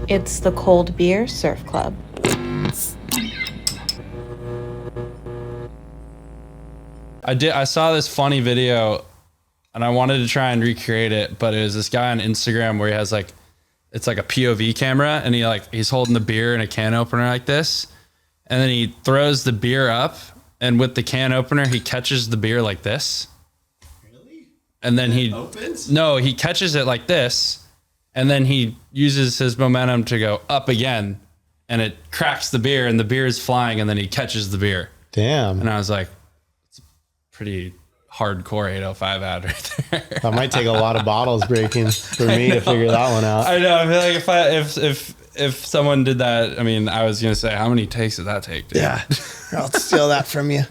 It's the Cold Beer Surf Club. I saw this funny video and I wanted to try and recreate it, but it was this guy on Instagram where he has like, it's like a POV camera and he's holding the beer in a can opener like this. And then he throws the beer up and with the can opener, he catches the beer like this. Really? And then he opens? No, he catches it like this. And then he uses his momentum to go up again and it cracks the beer and the beer is flying and then he catches the beer. Damn. And I was like, it's a pretty hardcore 805 ad right there. That might take a lot of bottles breaking for me to figure that one out. I know. I feel like if someone did that, I mean, I was going to say, how many takes did that take? Dude? Yeah. I'll steal that from you.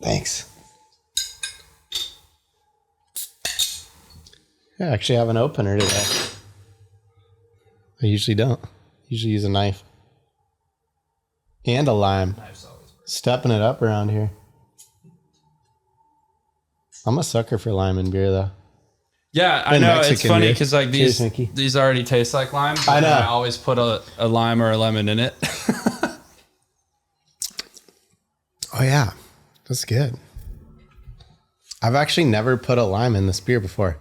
Thanks. I actually have an opener today. I usually don't. Usually use a knife. And a lime. Stepping it up around here. I'm a sucker for lime and beer, though. Yeah, I know. Mexican it's funny beer. because like Cheers, Mickey. these already taste like lime. I know. I always put a lime or a lemon in it. Oh, yeah. That's good. I've actually never put a lime in this beer before.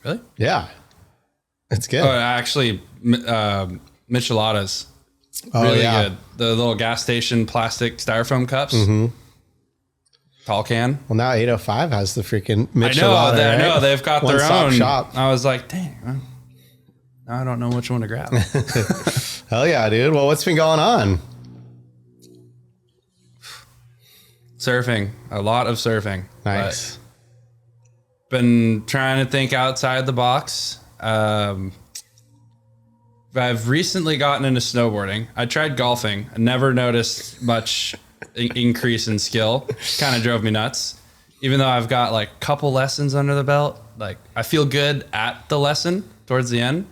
Really? Yeah. It's good. Oh, actually, Micheladas. Oh, Really yeah. good. The little gas station plastic styrofoam cups. Mm-hmm. Tall can. Well, now 805 has the freaking I Michelada, know. I right? know. They've got their One-stop own. shop. I was like, dang. Well, now I don't know which one to grab. Hell yeah, dude. Well, what's been going on? Surfing. A lot of surfing. Nice. But been trying to think outside the box. I've recently gotten into snowboarding. I tried golfing. I never noticed much increase in skill. Kind of drove me nuts. Even though I've got like a couple lessons under the belt, like I feel good at the lesson towards the end.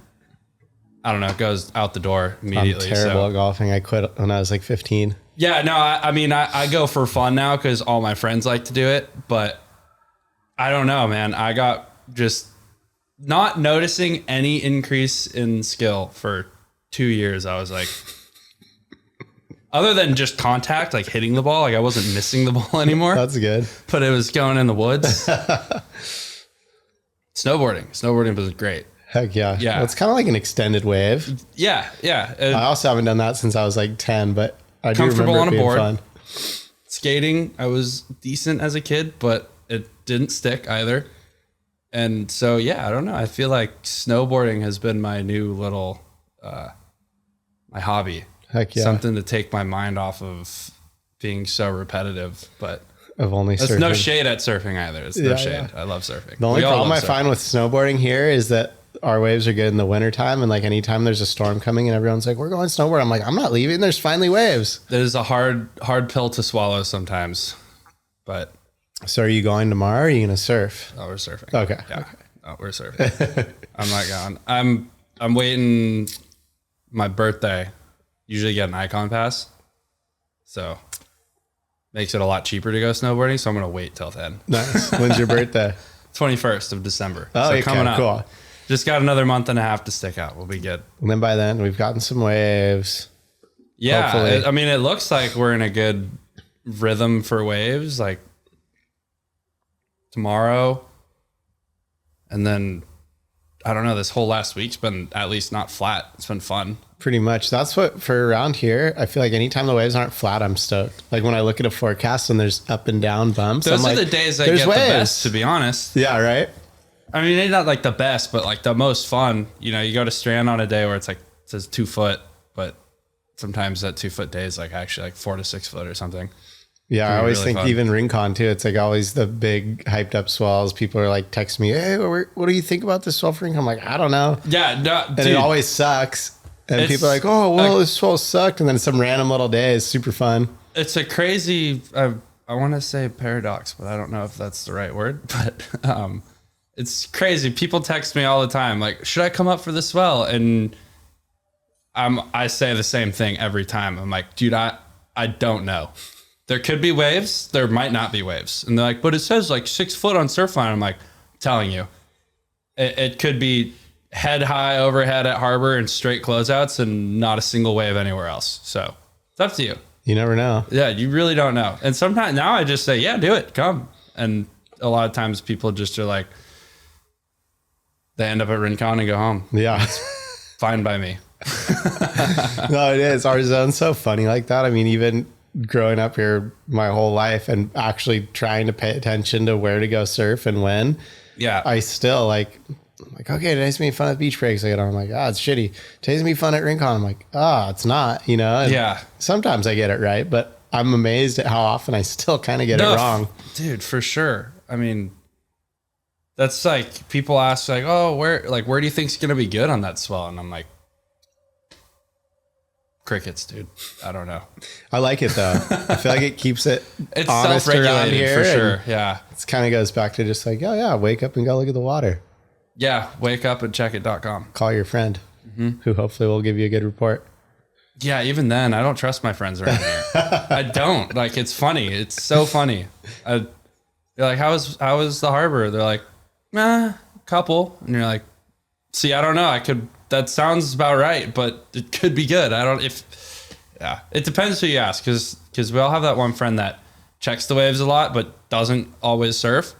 I don't know. It goes out the door immediately. I'm terrible at golfing. I quit when I was like 15. Yeah, no, I mean, I go for fun now because all my friends like to do it, but I don't know, man. I got just not noticing any increase in skill for 2 years. I was like, other than just contact, like hitting the ball, like I wasn't missing the ball anymore. That's good. But it was going in the woods. Snowboarding was great. Heck yeah. Yeah. Well, it's kind of like an extended wave. Yeah. I also haven't done that since I was like 10, but I do Comfortable remember on a it being board. fun. Skating, I was decent as a kid, but it didn't stick either. And so, yeah, I don't know. I feel like snowboarding has been my new little, my hobby. Heck yeah. Something to take my mind off of being so repetitive. But Of only it's surfing. no shade at surfing either. It's no Yeah, shade. yeah. I love surfing. The only We all problem I love surfing. find with snowboarding here is that our waves are good in the wintertime. And like anytime there's a storm coming and everyone's like, we're going snowboard. I'm like, I'm not leaving. There's finally waves. That is a hard pill to swallow sometimes. But So are you going tomorrow or are you going to surf? we're surfing. Okay. Yeah. Oh, we're surfing. I'm not going. I'm waiting my birthday. Usually get an Icon pass. So makes it a lot cheaper to go snowboarding. So I'm going to wait till then. Nice. When's your birthday? 21st of December. Oh, so okay, coming up. cool. Just got another month and a half to stick out. We'll be good. And then by then we've gotten some waves. Yeah. Hopefully. I mean, it looks like we're in a good rhythm for waves. Like tomorrow. And then, I don't know, this whole last week's been at least not flat. It's been fun. Pretty much. That's what for around here. I feel like anytime the waves aren't flat, I'm stoked. Like when I look at a forecast and there's up and down bumps. Those I'm are like, the days I there's get waves. the best, to be honest. Yeah, right? I mean, they're not like the best, but like the most fun. You know, you go to Strand on a day where it's like, it says 2 foot, but sometimes that 2 foot day is like actually like 4 to 6 foot or something. Yeah, Can I be always really think fun. even Rincon too. It's like always the big hyped up swells. People are like texting me, hey, what do you think about this swell for Rincon? I'm like, I don't know. Yeah, no, And dude, it always sucks. And It's people are like, oh, well, like- this swell sucked. And then some random little day is super fun. it's a crazy, I want to say paradox, but I don't know if that's the right word, but it's crazy. People text me all the time, like, should I come up for the swell? And I say the same thing every time. I'm like, dude, I don't know. There could be waves. There might not be waves. And they're like, but it says like 6 foot on Surfline. I'm like, telling you, it could be head high overhead at harbor and straight closeouts and not a single wave anywhere else. So it's up to you. You never know. Yeah, you really don't know. And sometimes now I just say, yeah, do it, come. And a lot of times people just are like, they end up at Rincon and go home. Yeah. It's fine by me. No, it is. Our zone's so funny like that. I mean, even growing up here my whole life and actually trying to pay attention to where to go surf and when. Yeah. I still like, okay, today's gonna be fun at beach breaks. I get on, I'm like, it's shitty. Today's gonna be fun at Rincon. I'm like, it's not, you know? And yeah. sometimes I get it right, but I'm amazed at how often I still kind of get it wrong. Dude, for sure. I mean, that's like, people ask like, oh, where do you think's going to be good on that swell? And I'm like, crickets, dude. I don't know. I like it though. I feel like it keeps it it's honest around self-regulated here. For sure. Yeah. It kind of goes back to just like, wake up and go look at the water. Yeah. Wake up and checkit.com. Call your friend who hopefully will give you a good report. Yeah. Even then, I don't trust my friends around here. I don't. Like, it's funny. It's so funny. You're like, how was the harbor? They're like, couple. And you're like, see, I don't know. That sounds about right, but it could be good. It depends who you ask. Cause we all have that one friend that checks the waves a lot, but doesn't always surf.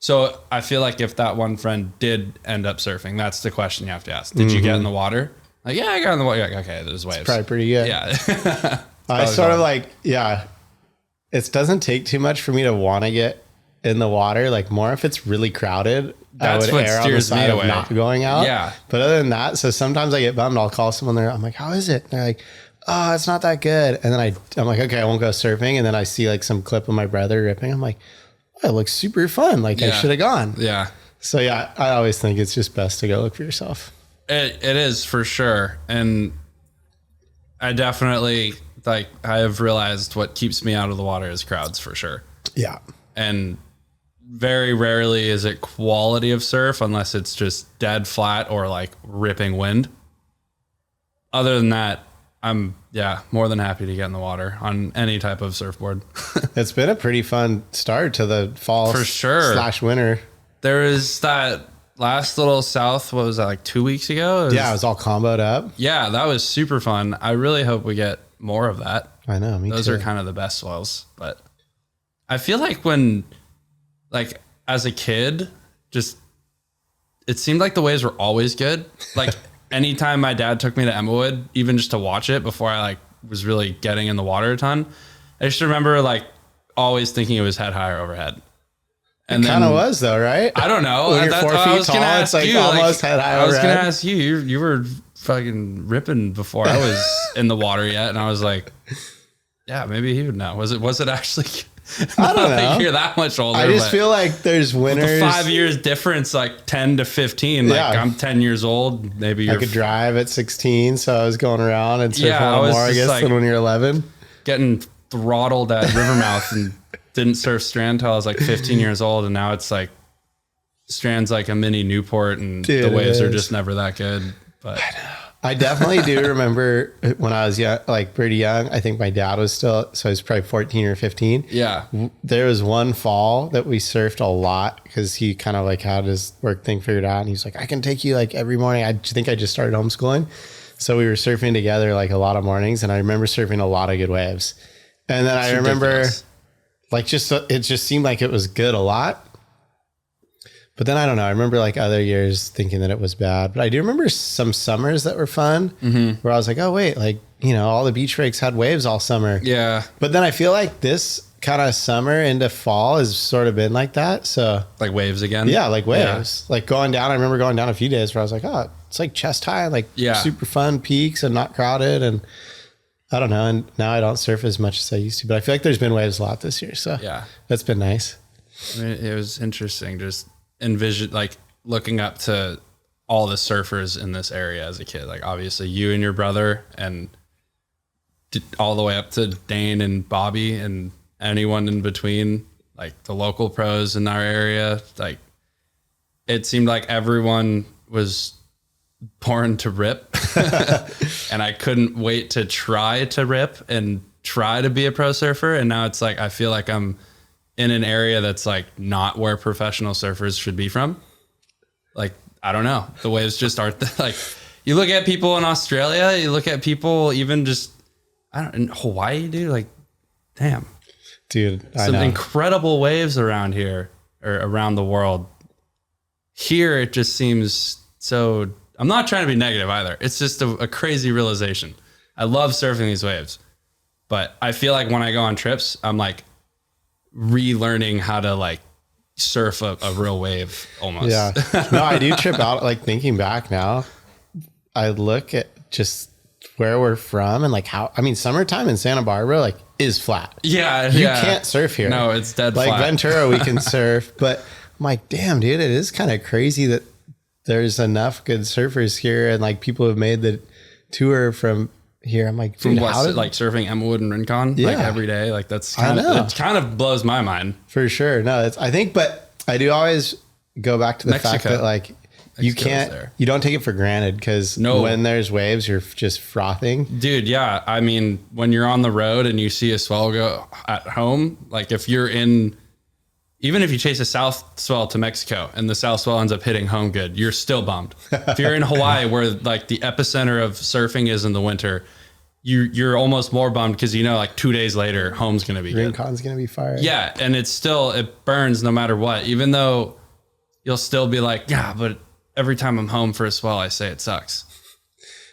So I feel like if that one friend did end up surfing, that's the question you have to ask. Did you get in the water? Like, yeah, I got in the water. You're like, okay, there's waves. It's probably pretty good. Yeah. I sort of like, it doesn't take too much for me to want to get in the water. Like more if it's really crowded, that's I would what err on the steers me side of away. not going out. Yeah. But other than that, so sometimes I get bummed. I'll call someone there. I'm like, how is it? And they're like, oh, it's not that good. And then I'm like, okay, I won't go surfing. And then I see like some clip of my brother ripping. I'm like, oh, it looks super fun. Like I should have gone. Yeah. So yeah, I always think it's just best to go look for yourself. It is for sure. And I definitely I have realized what keeps me out of the water is crowds for sure. Yeah. And very rarely is it quality of surf unless it's just dead flat or like ripping wind. Other than that, I'm more than happy to get in the water on any type of surfboard. It's been a pretty fun start to the fall for sure / winter. There is that last little south, what was that, like 2 weeks ago? It was all comboed up. Yeah, that was super fun. I really hope we get more of that. I know, me Those too. are kind of the best swells. But I feel like when, like as a kid, just, it seemed like the waves were always good. Like anytime my dad took me to Emmawood, even just to watch it before I like was really getting in the water a ton, I just remember like always thinking it was head high or overhead. And it kind of was though, right? I don't know. When you're 4 feet tall, it's like almost head high overhead. I was going to ask you, you were fucking ripping before I was in the water yet. And I was like, yeah, maybe he would know. Was it actually? I don't know. Like you're that much older. I just feel like there's winners. The 5 years difference, like 10 to 15. Like I'm 10 years old. Maybe I could drive at 16. So I was going around and surfing a little more, I guess, than when you're 11. Getting throttled at Rivermouth and didn't surf Strand till I was like 15 years old. And now it's like Strand's like a mini Newport and the waves are just never that good. But I definitely do remember when I was young, like pretty young. I think my dad was still, so I was probably 14 or 15. Yeah. There was one fall that we surfed a lot because he kind of like had his work thing figured out. And he's like, I can take you like every morning. I think I just started homeschooling. So we were surfing together like a lot of mornings. And I remember surfing a lot of good waves. And then I remember like it just seemed like it was good a lot. But then I don't know. I remember like other years thinking that it was bad. But I do remember some summers that were fun where I was like, oh, wait, like, you know, all the beach breaks had waves all summer. Yeah. But then I feel like this kind of summer into fall has sort of been like that. So like waves again. Yeah, like waves. Yeah. Like going down. I remember going down a few days where I was like, oh, it's like chest high, like super fun peaks and not crowded. And I don't know. And now I don't surf as much as I used to. But I feel like there's been waves a lot this year. So that's been nice. I mean, it was interesting just envision like looking up to all the surfers in this area as a kid. Like obviously you and your brother and all the way up to Dane and Bobby and anyone in between, like the local pros in our area. Like it seemed like everyone was born to rip and I couldn't wait to try to rip and try to be a pro surfer. And now it's like I feel like I'm in an area that's like not where professional surfers should be from. Like I don't know. The waves just aren't like, you look at people in Australia, you look at people even just, in Hawaii, dude, like, damn. Dude, I Some know. incredible waves around here or around the world. Here, it just seems so, I'm not trying to be negative either. It's just a crazy realization. I love surfing these waves, but I feel like when I go on trips, I'm like relearning how to like surf a real wave almost. Yeah. No, I do trip out. Like thinking back now, I look at just where we're from and like how, I mean, summertime in Santa Barbara, like is flat. Yeah. You can't surf here. No, it's dead like flat. Ventura, we can surf, but I'm like, damn, dude, it is kind of crazy that there's enough good surfers here and like people have made the tour from here. I'm like, dude, how did like surfing Emmawood and Rincon like every day? Like that's kind of, it kind of blows my mind. For sure. No, it's, I think, but I do always go back to the fact that like you can't, you don't take it for granted because when there's waves, you're just frothing. Dude, yeah. I mean, when you're on the road and you see a swell go at home, like if you're in, even if you chase a south swell to Mexico and the south swell ends up hitting home good, you're still bummed. If you're in Hawaii where like the epicenter of surfing is in the winter, you're almost more bummed because you know like 2 days later home's gonna be good. Rincon's gonna be fire. Yeah, and it's still, it burns no matter what, even though you'll still be like, yeah, but every time I'm home for a swell, I say it sucks.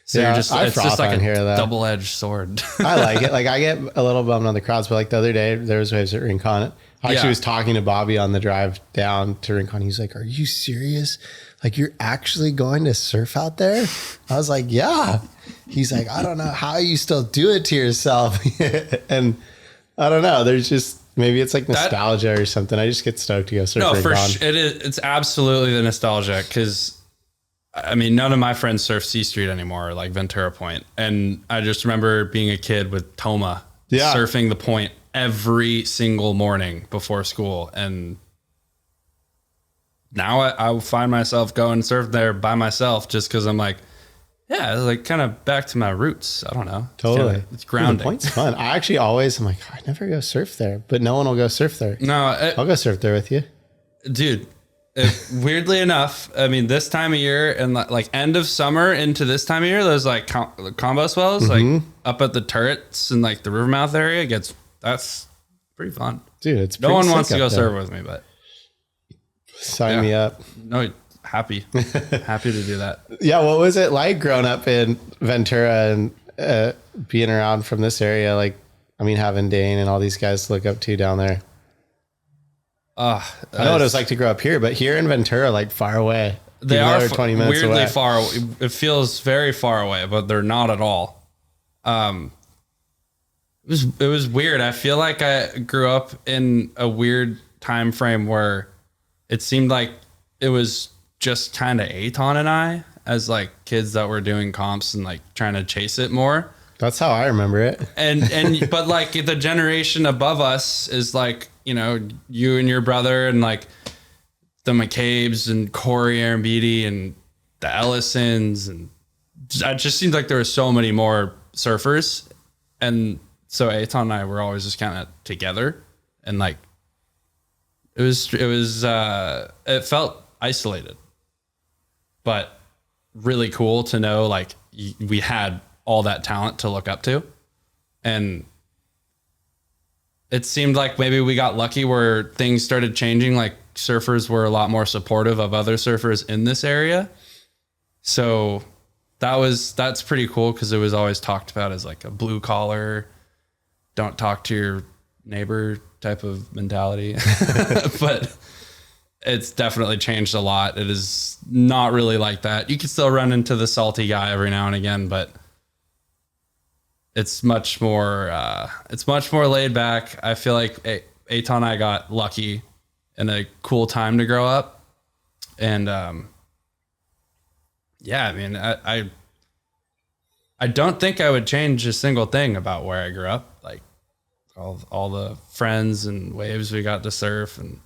So yeah, you're just, it's just like a double-edged sword. I like it. Like I get a little bummed on the crowds, but like the other day there was waves at Rincon. I actually was talking to Bobby on the drive down to Rincon. He's like, "Are you serious? Like you're actually going to surf out there?" I was like, "Yeah." He's like, "I don't know how you still do it to yourself." And I don't know. There's just, maybe it's like nostalgia or something. I just get stoked to go surf. No, Rincon. for sure. It's absolutely the nostalgia because I mean, none of my friends surf C Street anymore, or like Ventura Point. And I just remember being a kid with Toma surfing the point every single morning before school. And now I find myself going surf there by myself just because I'm like, yeah, like kind of back to my roots. I don't know. Totally. It's grounding. The point's fun. I actually always, I'm like, I never go surf there, but no one will go surf there. No, I'll go surf there with you. Dude. Weirdly enough, I mean, this time of year and like end of summer into this time of year, there's like combo swells, like up at the turrets and like the Rivermouth area that's pretty fun. Dude, it's no one wants to go surf with me, but sign me up. No, happy to do that. Yeah. What was it like growing up in Ventura and being around from this area? Like, I mean, having Dane and all these guys to look up to down there. I know what it was like to grow up here, but here in Ventura, like far away. They are 20 minutes weirdly away. far. It feels very far away, but they're not at all. It was weird. I feel like I grew up in a weird time frame where it seemed like it was just kind of Aton and I as like kids that were doing comps and like trying to chase it more. That's how I remember it. And but like the generation above us is like, you know, you and your brother and like the McCabe's and Corey Arambidi and the Ellisons. And it just seems like there were so many more surfers. And so Aton and I were always just kind of together. And like, it felt isolated, but really cool to know like we had all that talent to look up to. And it seemed like maybe we got lucky where things started changing. Like surfers were a lot more supportive of other surfers in this area. So that's pretty cool because it was always talked about as like a blue collar, don't talk to your neighbor type of mentality. But it's definitely changed a lot. It is not really like that. You can still run into the salty guy every now and again, but it's much more laid back. I feel like Aton and I got lucky in a cool time to grow up. And yeah, I mean, I don't think I would change a single thing about where I grew up. Like all the friends and waves we got to surf. And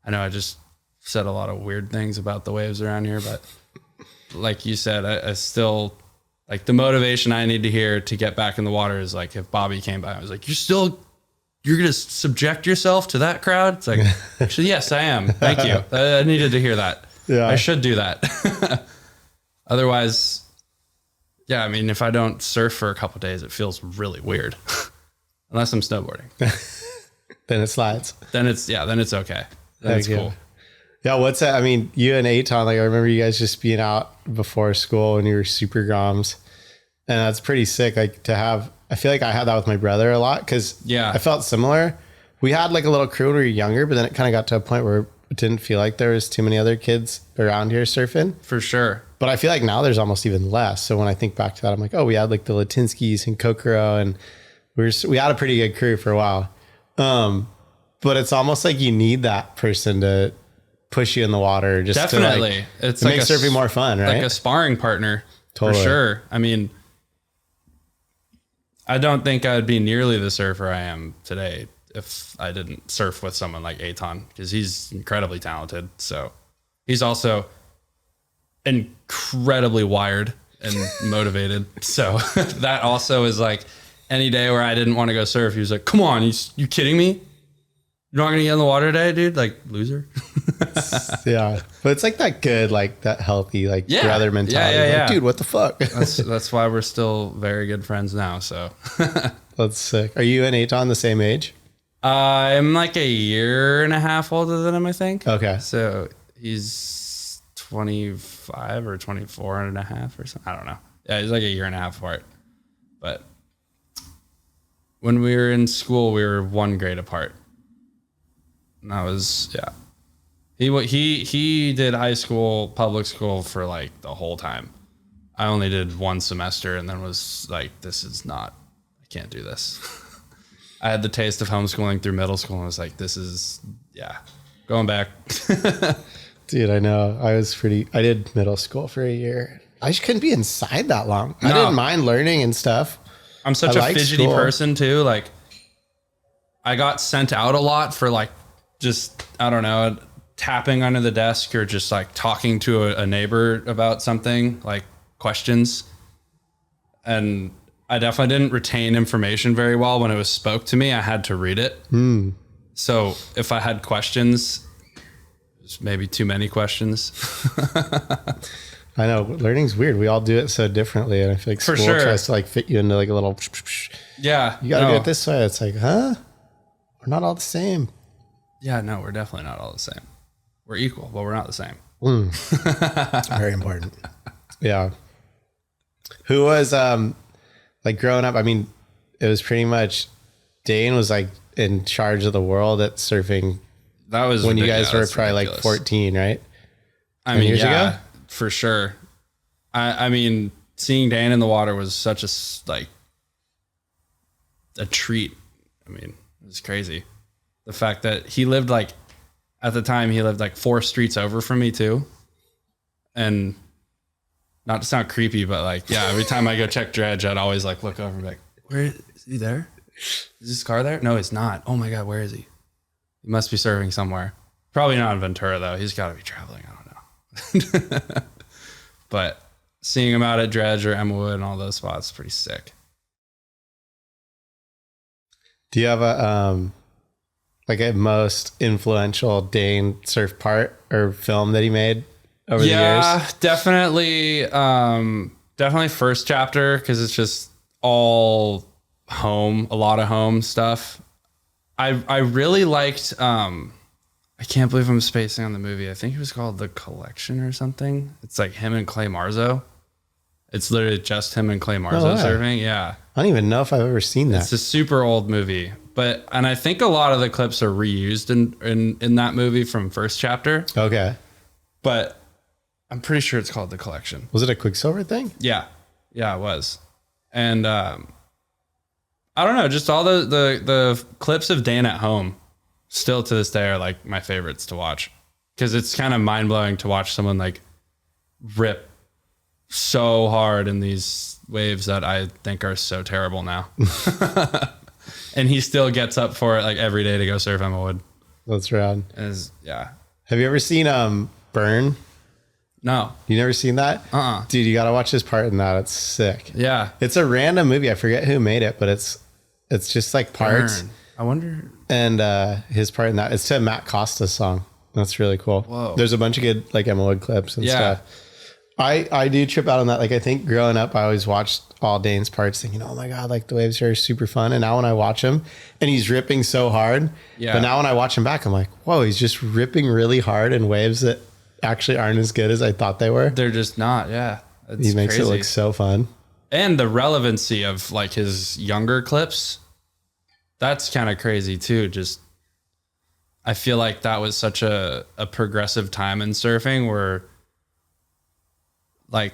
I know I just said a lot of weird things about the waves around here, but like you said, I still, like the motivation I need to hear to get back in the water is like, if Bobby came by, I was like, you're going to subject yourself to that crowd? It's like, actually, yes, I am. Thank you. I needed to hear that. Yeah. I should do that. Otherwise, yeah, I mean, if I don't surf for a couple of days, it feels really weird. Unless I'm snowboarding. Then it slides. Then it's okay. Then it's cool. Yeah, what's that? I mean, you and Aton, like I remember you guys just being out before school when you were super groms. And that's pretty sick. Like to have, I feel like I had that with my brother a lot because I felt similar. We had like a little crew when we were younger, but then it kind of got to a point where it didn't feel like there was too many other kids around here surfing. For sure. But I feel like now there's almost even less. So when I think back to that, I'm like, oh, we had like the Latinskys and Kokoro, and we had a pretty good crew for a while. But it's almost like you need that person to push you in the water, just definitely. To like, it's to like make surfing more fun, right? Like a sparring partner, totally. For sure. I mean, I don't think I'd be nearly the surfer I am today if I didn't surf with someone like Aton, because he's incredibly talented. So he's also incredibly wired and motivated. So that also is like any day where I didn't want to go surf, he was like, come on, you kidding me? You're not going to get in the water today, dude? Like, loser. Yeah. But it's like that good, like that healthy, like brother mentality. Yeah. Like, dude, what the fuck? That's why we're still very good friends now. So that's sick. Are you and Aton the same age? I'm like a year and a half older than him, I think. Okay. So he's 25 or 24 and a half or something. I don't know. Yeah, he's like a year and a half apart. But when we were in school, we were one grade apart. And that was, He did high school, public school for like the whole time. I only did one semester and then was like, I can't do this. I had the taste of homeschooling through middle school and was like, going back. Dude, I know. I did middle school for a year. I just couldn't be inside that long. No. I didn't mind learning and stuff. I'm such a fidgety person too. Like I got sent out a lot for like, just, I don't know, tapping under the desk or just like talking to a neighbor about something, like questions. And I definitely didn't retain information very well. When it was spoke to me, I had to read it. So if I had questions, there's maybe too many questions. I know learning's weird. We all do it so differently. And I feel like school tries to like fit you into like a little, yeah, you got to do it this way. It's like, huh? We're not all the same. Yeah, no, we're definitely not all the same. We're equal, but we're not the same. Very important. Yeah. Who was, like growing up? I mean, it was pretty much Dane was like in charge of the world at surfing. That was when you guys were probably like 14, right? I mean, years ago? For sure. I mean, seeing Dane in the water was such a treat. I mean, it was crazy. The fact that he lived at the time, he lived like 4 streets over from me too. And not to sound creepy, but like, yeah, every time I go check dredge, I'd always like look over and be like, where is he there? Is his car there? No, he's not. Oh my God, where is he? He must be surfing somewhere. Probably not in Ventura though. He's got to be traveling. I don't know. But seeing him out at dredge or Emmawood and all those spots is pretty sick. Do you have a most influential Dane surf part or film that he made over the years? Yeah, definitely. Definitely first chapter, because it's just all home, a lot of home stuff. I really liked, I can't believe I'm spacing on the movie. I think it was called The Collection or something. It's like him and Clay Marzo. It's literally just him and Clay Marzo surfing. Yeah. I don't even know if I've ever seen that. It's a super old movie. And I think a lot of the clips are reused in that movie from first chapter. Okay. But I'm pretty sure it's called The Collection. Was it a Quicksilver thing? Yeah. Yeah, it was. And I don't know, just all the clips of Dan at home still to this day are like my favorites to watch. Because it's kind of mind blowing to watch someone like rip so hard in these waves that I think are so terrible now. And he still gets up for it like every day to go surf Emmawood. That's rad. Yeah. Have you ever seen Burn? No. You never seen that? Dude, you got to watch this part in that. It's sick. Yeah. It's a random movie. I forget who made it, but it's just like parts. Burn. I wonder. And his part in that, it's to a Matt Costa song. That's really cool. Whoa. There's a bunch of good like Emma Wood clips and stuff. I do trip out on that. Like I think growing up, I always watched all Dane's parts thinking, oh my God, like the waves are super fun. And now when I watch him and he's ripping so hard, but now when I watch him back, I'm like, whoa, he's just ripping really hard in waves that actually aren't as good as I thought they were. They're just not. Yeah. It's he makes crazy. it look so fun. And the relevancy of like his younger clips, that's kind of crazy too. Just, I feel like that was such a progressive time in surfing where like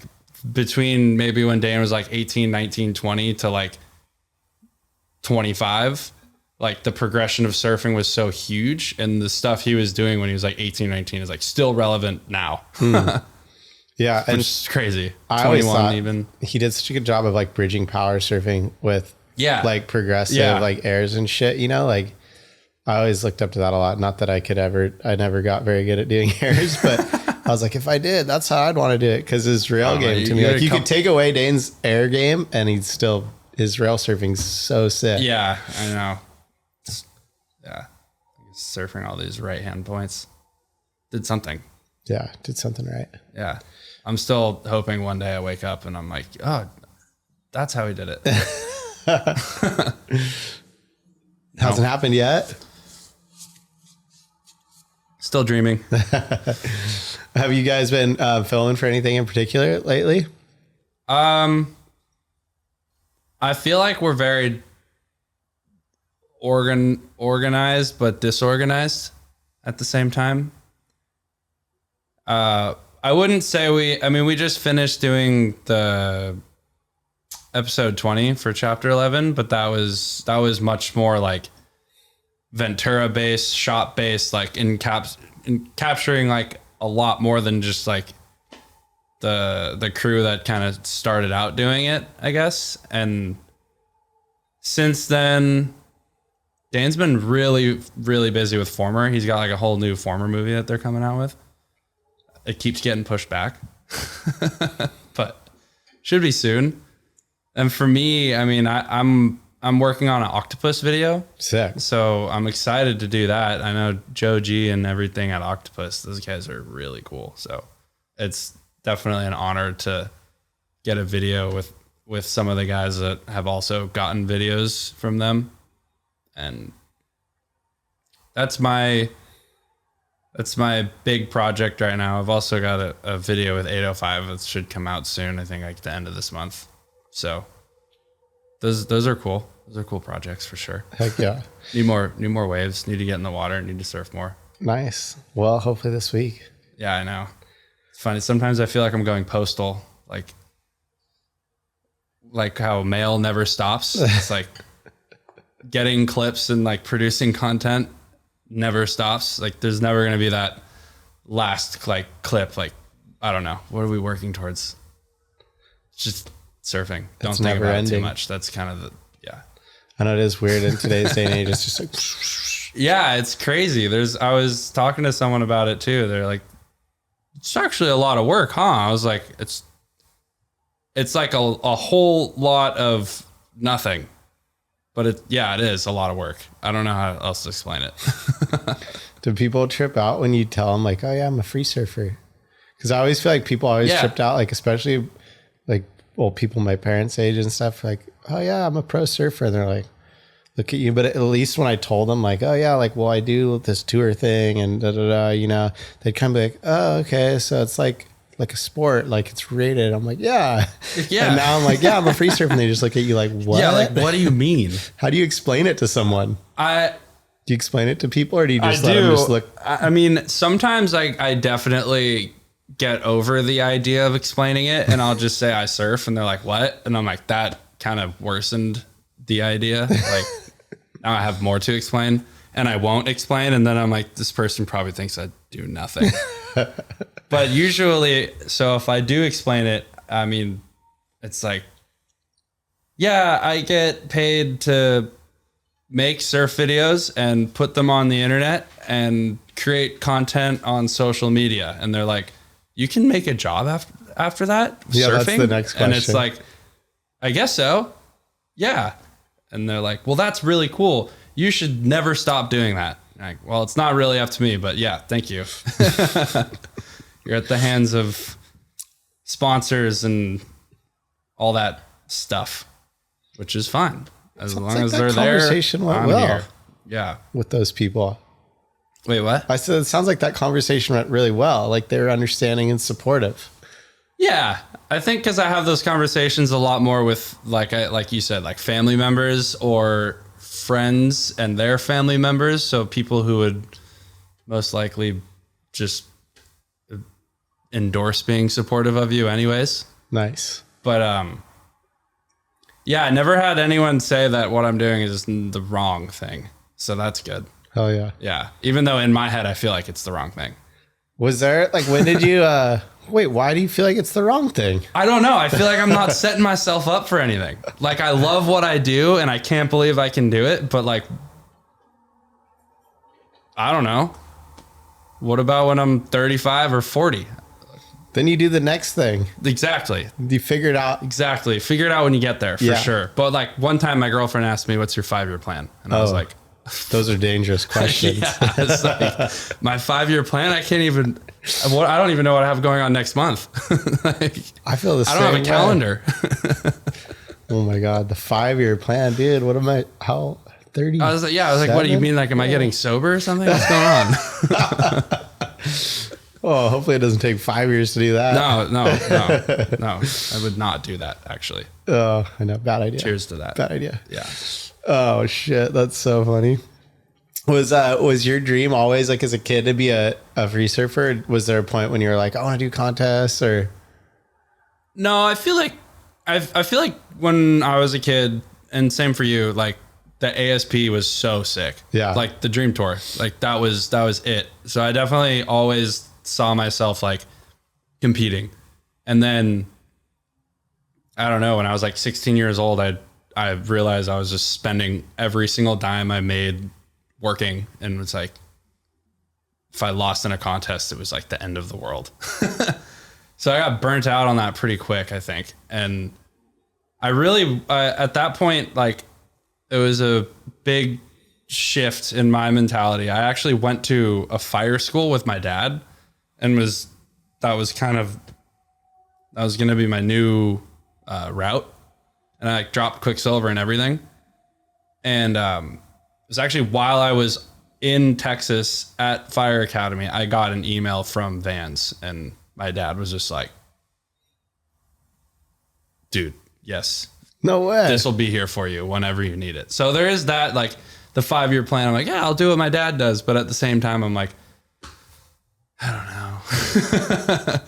between maybe when Dane was like 18, 19, 20 to like 25, like the progression of surfing was so huge. And the stuff he was doing when he was like 18, 19 is like still relevant now. Yeah. And it's crazy. I always 21 thought even. he did such a good job of like bridging power surfing with like progressive like airs and shit, you know, like I always looked up to that a lot. Not that I never got very good at doing airs, but I was like, if I did, that's how I'd want to do it. Cause his rail game to me, like you could take away Dane's air game and he's still, his rail surfing's so sick. Yeah, I know. Yeah. Surfing all these right hand points. Did something. Yeah. Did something right. Yeah. I'm still hoping one day I wake up and I'm like, oh, that's how he did it. Hasn't happened yet. Still dreaming. Have you guys been filming for anything in particular lately? I feel like we're very organized, but disorganized at the same time. I wouldn't say we just finished doing the episode 20 for chapter 11, but that was much more like Ventura based, shop based, like in capturing like a lot more than just like the crew that kind of started out doing it, I guess. And since then, Dane's been really, really busy with Former. He's got like a whole new Former movie that they're coming out with. It keeps getting pushed back, but should be soon. And for me, I mean, I'm working on an octopus video. Sick. So I'm excited to do that. I know Joe G and everything at Octopus. Those guys are really cool. So it's definitely an honor to get a video with some of the guys that have also gotten videos from them. And that's my big project right now. I've also got a video with 805 that should come out soon. I think like the end of this month. So those are cool. Those are cool projects for sure. Heck yeah. Need more waves. Need to get in the water. Need to surf more. Nice. Well, hopefully this week. Yeah, I know. It's funny. Sometimes I feel like I'm going postal, like how mail never stops. It's like getting clips and like producing content never stops. Like there's never going to be that last like clip. Like, I don't know. What are we working towards? It's just surfing. Don't think about it too much. That's kind of I know it is weird in today's day and age. It's just like, yeah, it's crazy. I was talking to someone about it too. They're like, it's actually a lot of work, huh? I was like, it's like a whole lot of nothing, but it is a lot of work. I don't know how else to explain it. do people trip out when you tell them like, oh yeah, I'm a free surfer? Cause I always feel like people always tripped out, like, especially like old people my parents' age and stuff, like, oh yeah, I'm a pro surfer. And they're like, look at you. But at least when I told them like, oh yeah, like, well, I do this tour thing and you know, they'd kind of be like, oh, okay. So it's like a sport, like it's rated. I'm like, yeah. And now I'm like, yeah, I'm a free surfer. And they just look at you like, what? Yeah. Like, what do you mean? How do you explain it to someone? Do you explain it to people or do you just let them just look? I mean, sometimes I definitely get over the idea of explaining it and I'll just say I surf and they're like, what? And I'm like, that kind of worsened the idea. Like now I have more to explain and I won't explain. And then I'm like, this person probably thinks I do nothing. But usually, so if I do explain it, I mean, it's like, yeah, I get paid to make surf videos and put them on the internet and create content on social media. And they're like, you can make a job after that? Yeah, surfing? That's the next question. And it's like, I guess so. Yeah. And they're like, well, that's really cool. You should never stop doing that. Like, well, it's not really up to me, but yeah, thank you. You're at the hands of sponsors and all that stuff, which is fine. As long as they're there, conversation went I'm well. here. Yeah. With those people. Wait, what? I said, it sounds like that conversation went really well. Like they were understanding and supportive. Yeah. I think because I have those conversations a lot more with, like you said, like family members or friends and their family members. So people who would most likely just endorse being supportive of you anyways. Nice. But, yeah, I never had anyone say that what I'm doing is the wrong thing. So that's good. Hell yeah. Yeah. Even though in my head, I feel like it's the wrong thing. Was there, like, when did you, wait, why do you feel like it's the wrong thing? I don't know. I feel like I'm not setting myself up for anything. Like, I love what I do and I can't believe I can do it. But like, I don't know. What about when I'm 35 or 40? Then you do the next thing. Exactly. You figure it out. Exactly. Figure it out when you get there, for sure. But like one time my girlfriend asked me, what's your 5-year plan? And I was like, those are dangerous questions. yeah, it's like my 5-year plan. I can't even, I don't even know what I have going on next month. Like, I feel the same I don't have a calendar. Oh my God. The 5-year plan, dude. What am I, how 30? I was like, what do you mean? Like, am I getting sober or something? What's going on? Oh, hopefully it doesn't take 5 years to do that. No. I would not do that, actually. Oh, I know. Bad idea. Cheers to that. Bad idea. Yeah. Oh shit. That's so funny. Was your dream always like as a kid to be a free surfer? Was there a point when you were like, I want to do contests or? No, I feel like when I was a kid, and same for you, like the ASP was so sick. Yeah. Like the Dream Tour, like that was it. So I definitely always saw myself like competing. And then I don't know, when I was like 16 years old, I realized I was just spending every single dime I made working, and it's like if I lost in a contest, it was like the end of the world. So I got burnt out on that pretty quick, I think. And I really at that point, like it was a big shift in my mentality. I actually went to a fire school with my dad, and that was going to be my new route. And I like dropped Quicksilver and everything. And it was actually while I was in Texas at Fire Academy, I got an email from Vans, and my dad was just like, dude, yes. No way. This will be here for you whenever you need it. So there is that, like the 5-year plan. I'm like, yeah, I'll do what my dad does. But at the same time, I'm like, I don't know.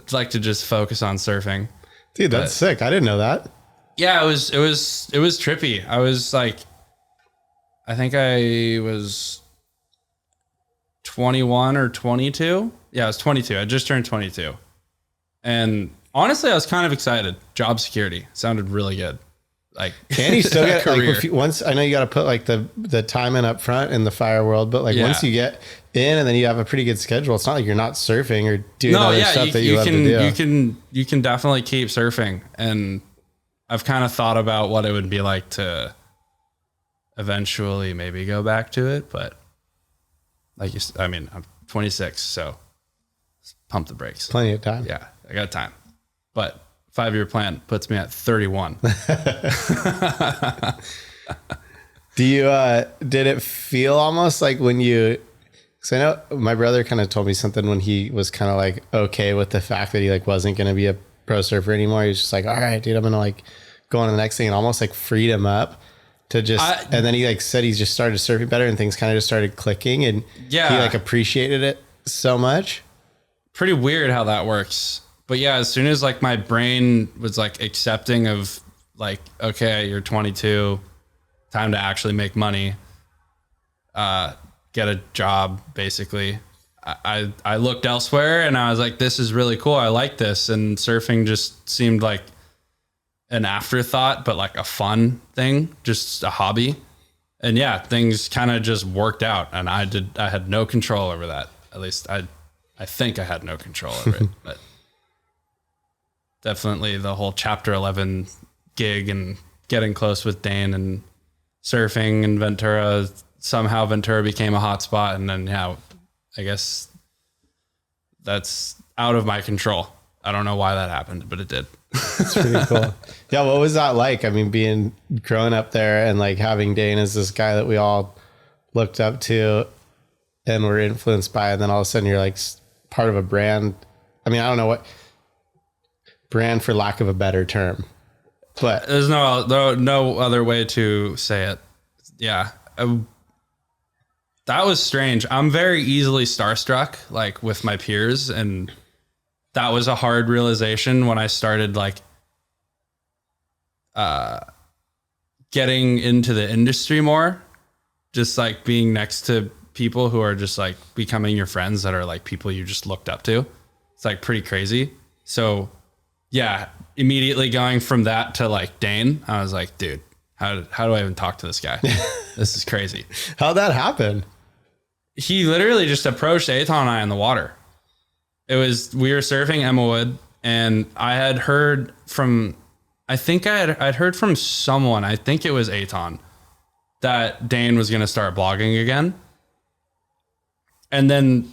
I'd like to just focus on surfing. Dude, that's sick. I didn't know that. Yeah, it was trippy. I was like, I think I was 21 or 22. Yeah, I was 22. I just turned 22. And honestly, I was kind of excited. Job security sounded really good. Like, Can you still get career. like once? I know you got to put like the time in up front in the fire world, but like once you get in and then you have a pretty good schedule, it's not like you're not surfing or doing other stuff that you love to do. You can definitely keep surfing, and I've kind of thought about what it would be like to eventually maybe go back to it, but like I mean, I'm 26, so pump the brakes. Plenty of time. Yeah, I got time, but 5-year plan puts me at 31. Do you, did it feel almost like when you, cause I know my brother kind of told me something when he was kind of like, okay with the fact that he like wasn't going to be a pro surfer anymore. He was just like, all right, dude, I'm going to like go on to the next thing, and almost like freed him up to just, and then he like said, he's just started surfing better and things kind of just started clicking, and he like appreciated it so much. Pretty weird how that works. But yeah, as soon as like my brain was like accepting of like, okay, you're 22, time to actually make money, get a job, basically. I looked elsewhere and I was like, this is really cool. I like this. And surfing just seemed like an afterthought, but like a fun thing, just a hobby. And yeah, things kind of just worked out, and I had no control over that. At least I think I had no control over it, but definitely the whole Chapter 11 gig and getting close with Dane and surfing in Ventura somehow Ventura became a hot spot. And then, yeah, I guess that's out of my control. I don't know why that happened, but it did. It's pretty cool. Yeah. What was that like? I mean, growing up there and like having Dane as this guy that we all looked up to and were influenced by, and then all of a sudden you're like part of a brand. I mean, I don't know what brand for lack of a better term, but there's no other way to say it. Yeah. That was strange. I'm very easily starstruck, like with my peers. And that was a hard realization when I started like, getting into the industry more, just like being next to people who are just like becoming your friends that are like people you just looked up to. It's like pretty crazy. So yeah, immediately going from that to like Dane, I was like, dude, how do I even talk to this guy? This is crazy. How'd that happen? He literally just approached Aton and I in the water. We were surfing Emmawood, and I had heard from, I'd heard from someone, I think it was Aton, that Dane was going to start blogging again. And then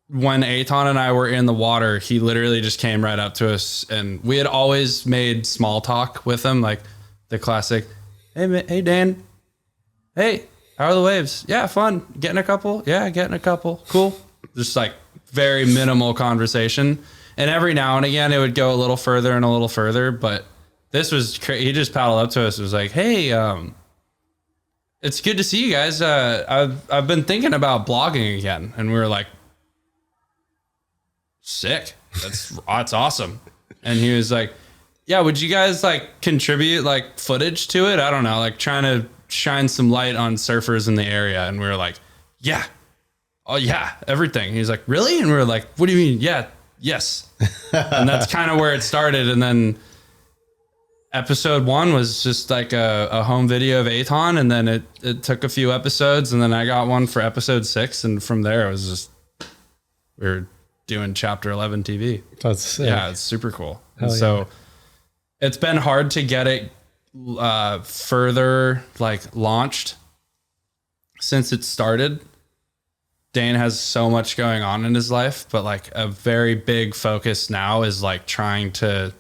when Aton and I were in the water, he literally just came right up to us, and we had always made small talk with him, like the classic, hey Dane, hey, how are the waves? Yeah, fun. Getting a couple? Yeah, getting a couple. Cool. Just like very minimal conversation. And every now and again, it would go a little further and a little further. But this was he just paddled up to us. It was like, hey, it's good to see you guys. I've been thinking about blogging again. And we were like, sick. That's awesome. And he was like, yeah, would you guys like contribute like footage to it? I don't know, like trying to shine some light on surfers in the area. And we were like, yeah. Oh yeah, everything. He's like, really? And we were like, what do you mean? Yeah, yes. And that's kind of where it started. And then episode 1 was just like a home video of Aton. And then it took a few episodes, and then I got one for episode 6. And from there it was just, we were doing chapter 11 TV. That's sick. Yeah, it's super cool. And so it's been hard to get it further like launched since it started. Dane has so much going on in his life, but like a very big focus now is like trying to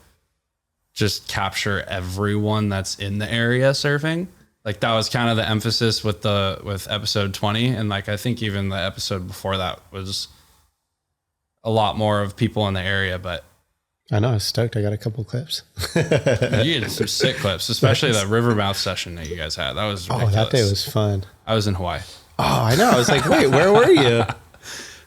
just capture everyone that's in the area surfing. Like that was kind of the emphasis with episode 20. And like, I think even the episode before that was a lot more of people in the area, but I know. I was stoked. I got a couple clips. you had some sick clips, especially that Rivermouth session that you guys had. That was ridiculous. Oh, that day was fun. I was in Hawaii. Oh, I know. I was like, wait, where were you?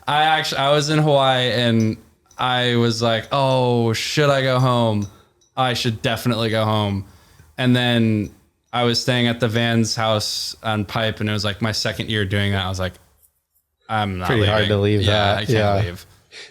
I was in Hawaii, and I was like, oh, should I go home? I should definitely go home. And then I was staying at the Van's house on Pipe, and it was like my second year doing that. I was like, I'm not Pretty leaving. hard to leave that. I can't leave.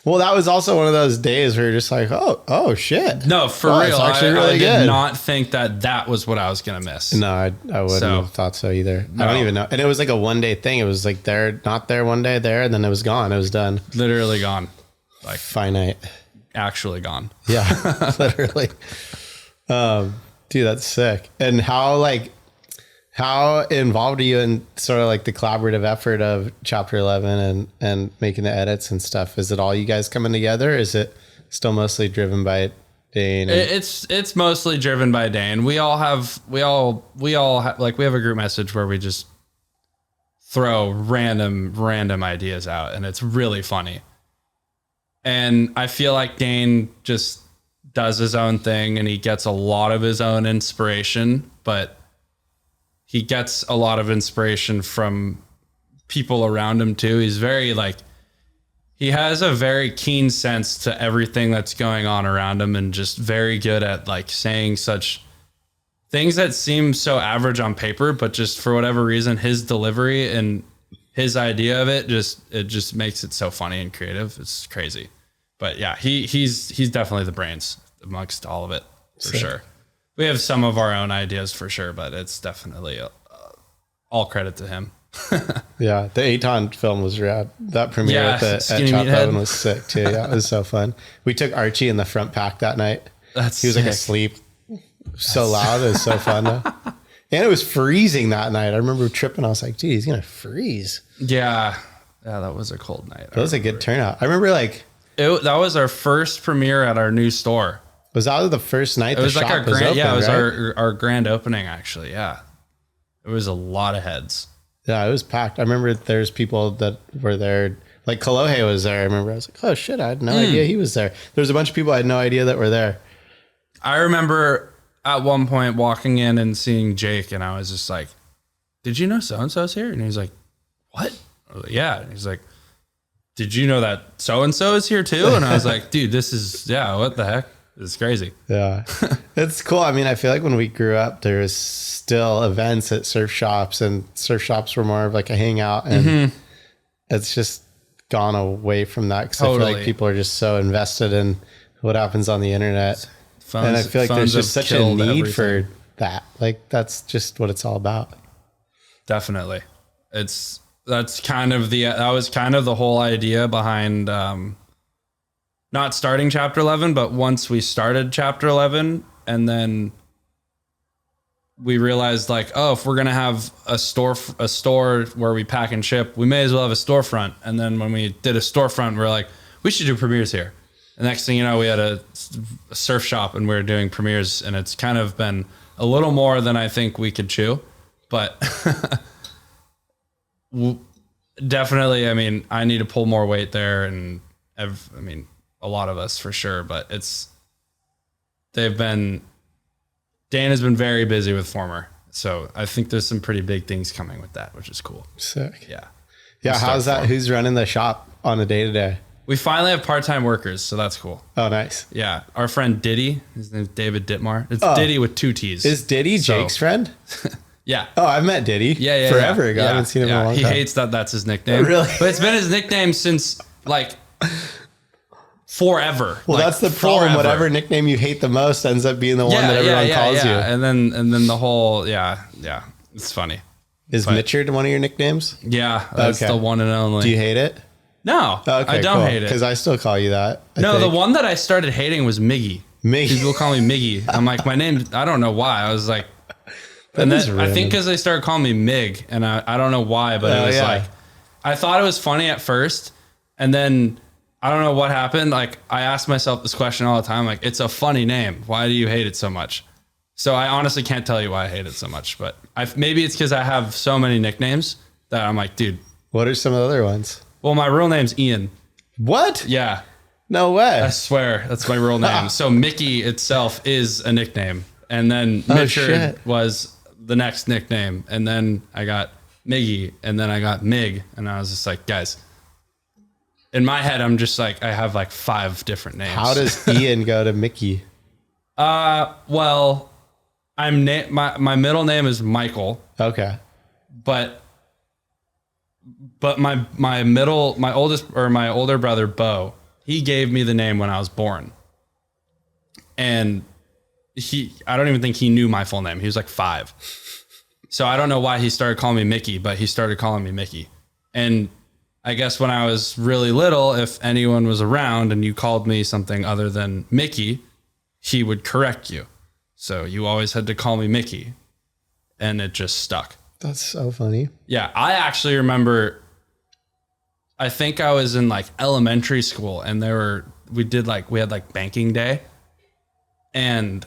Well, that was also one of those days where you're just like, oh shit. No, for real. It's actually I really did good. not think that was what I was going to miss. No, I wouldn't have thought so either. No. I don't even know. And it was like a one day thing. It was like not there one day there, and then it was gone. It was done. Literally gone. Like finite. Actually gone. Yeah, literally. Dude, that's sick. And how involved are you in sort of like the collaborative effort of chapter 11 and making the edits and stuff? Is it all you guys coming together? Is it still mostly driven by Dane? It's mostly driven by Dane. We have a group message where we just throw random ideas out, and it's really funny. And I feel like Dane just does his own thing, and he gets a lot of his own inspiration, but he gets a lot of inspiration from people around him too. He's very he has a very keen sense to everything that's going on around him, and just very good at like saying such things that seem so average on paper, but just for whatever reason, his delivery and his idea of it just makes it so funny and creative. It's crazy. But yeah, he's definitely the brains amongst all of it for sure. We have some of our own ideas for sure, but it's definitely all credit to him. Yeah, the Aton film was rad. That premiere at Chop 11 was sick too. Yeah, it was so fun. We took Archie in the front pack that night. He was like asleep. So loud. It was so fun though. And it was freezing that night. I remember tripping. I was like, geez, he's going to freeze. Yeah. Yeah, that was a cold night. That was a good turnout. I remember like... that was our first premiere at our new store. Was that the first night It was like our grand, open, yeah, it was right? our grand opening actually. Yeah. It was a lot of heads. Yeah, it was packed. I remember there's people that were there. Like Kalohe was there. I remember I was like, oh shit, I had no idea he was there. There was a bunch of people I had no idea that were there. I remember at one point walking in and seeing Jake, and I was just like, did you know so-and-so's here? And he's like, what? I was like, yeah. And he's like, did you know that so-and-so is here too? And I was like, dude, this is, yeah, what the heck? This is crazy. Yeah. It's cool. I mean, I feel like when we grew up, there was still events at surf shops, and surf shops were more of like a hangout, and it's just gone away from that because I feel like people are just so invested in what happens on the internet. And I feel like there's just such a need for that. Like, that's just what it's all about. Definitely. That was kind of the whole idea behind, not starting chapter 11, but once we started chapter 11, and then we realized like, oh, if we're going to have a store where we pack and ship, we may as well have a storefront. And then when we did a storefront, we're like, we should do premieres here. The next thing you know, we had a surf shop and we were doing premieres, and it's kind of been a little more than I think we could chew, but definitely, I mean, I need to pull more weight there, and a lot of us for sure, but Dane has been very busy with Former. So I think there's some pretty big things coming with that, which is cool. Sick. Yeah. Yeah. How's that? Who's running the shop on a day to day? We finally have part-time workers, so that's cool. Oh, nice. Yeah. Our friend Diddy, his name's David Dittmar. It's Diddy with 2 T's. Is Diddy Jake's friend? Yeah. Oh, I've met Diddy. Yeah. Forever ago. I haven't seen him in a long time. He hates that that's his nickname. Oh, really? But it's been his nickname since like forever. Well, like, that's the problem. forever. Whatever nickname you hate the most ends up being the one that everyone calls you. And then the whole, it's funny. Is Mitchard one of your nicknames? Yeah, that's the one and only. Do you hate it? No, I don't hate it. Because I still call you that. I think. The one that I started hating was Miggy. People call me Miggy. I'm like, my name, I don't know why. I was like, and then I think because they started calling me Mig, and I don't know why, but it was like, I thought it was funny at first, and then I don't know what happened. Like, I asked myself this question all the time. Like, it's a funny name. Why do you hate it so much? So I honestly can't tell you why I hate it so much, but maybe it's because I have so many nicknames that I'm like, dude. What are some of the other ones? Well, my real name's Ian. What? Yeah. No way. I swear that's my real name. So Mickey itself is a nickname. And then Mitchard was the next nickname. And then I got Miggy, and then I got Mig. And I was just like, guys, in my head, I'm just like, I have like 5 different names. How does Ian go to Mickey? Well, my middle name is Michael. Okay. But my older brother, Bo, he gave me the name when I was born. And I don't even think he knew my full name. He was like 5. So I don't know why he started calling me Mickey, but he started calling me Mickey. And I guess when I was really little, if anyone was around and you called me something other than Mickey, he would correct you. So you always had to call me Mickey, and it just stuck. That's so funny. Yeah. I actually remember, I think I was in like elementary school, and we had like banking day, and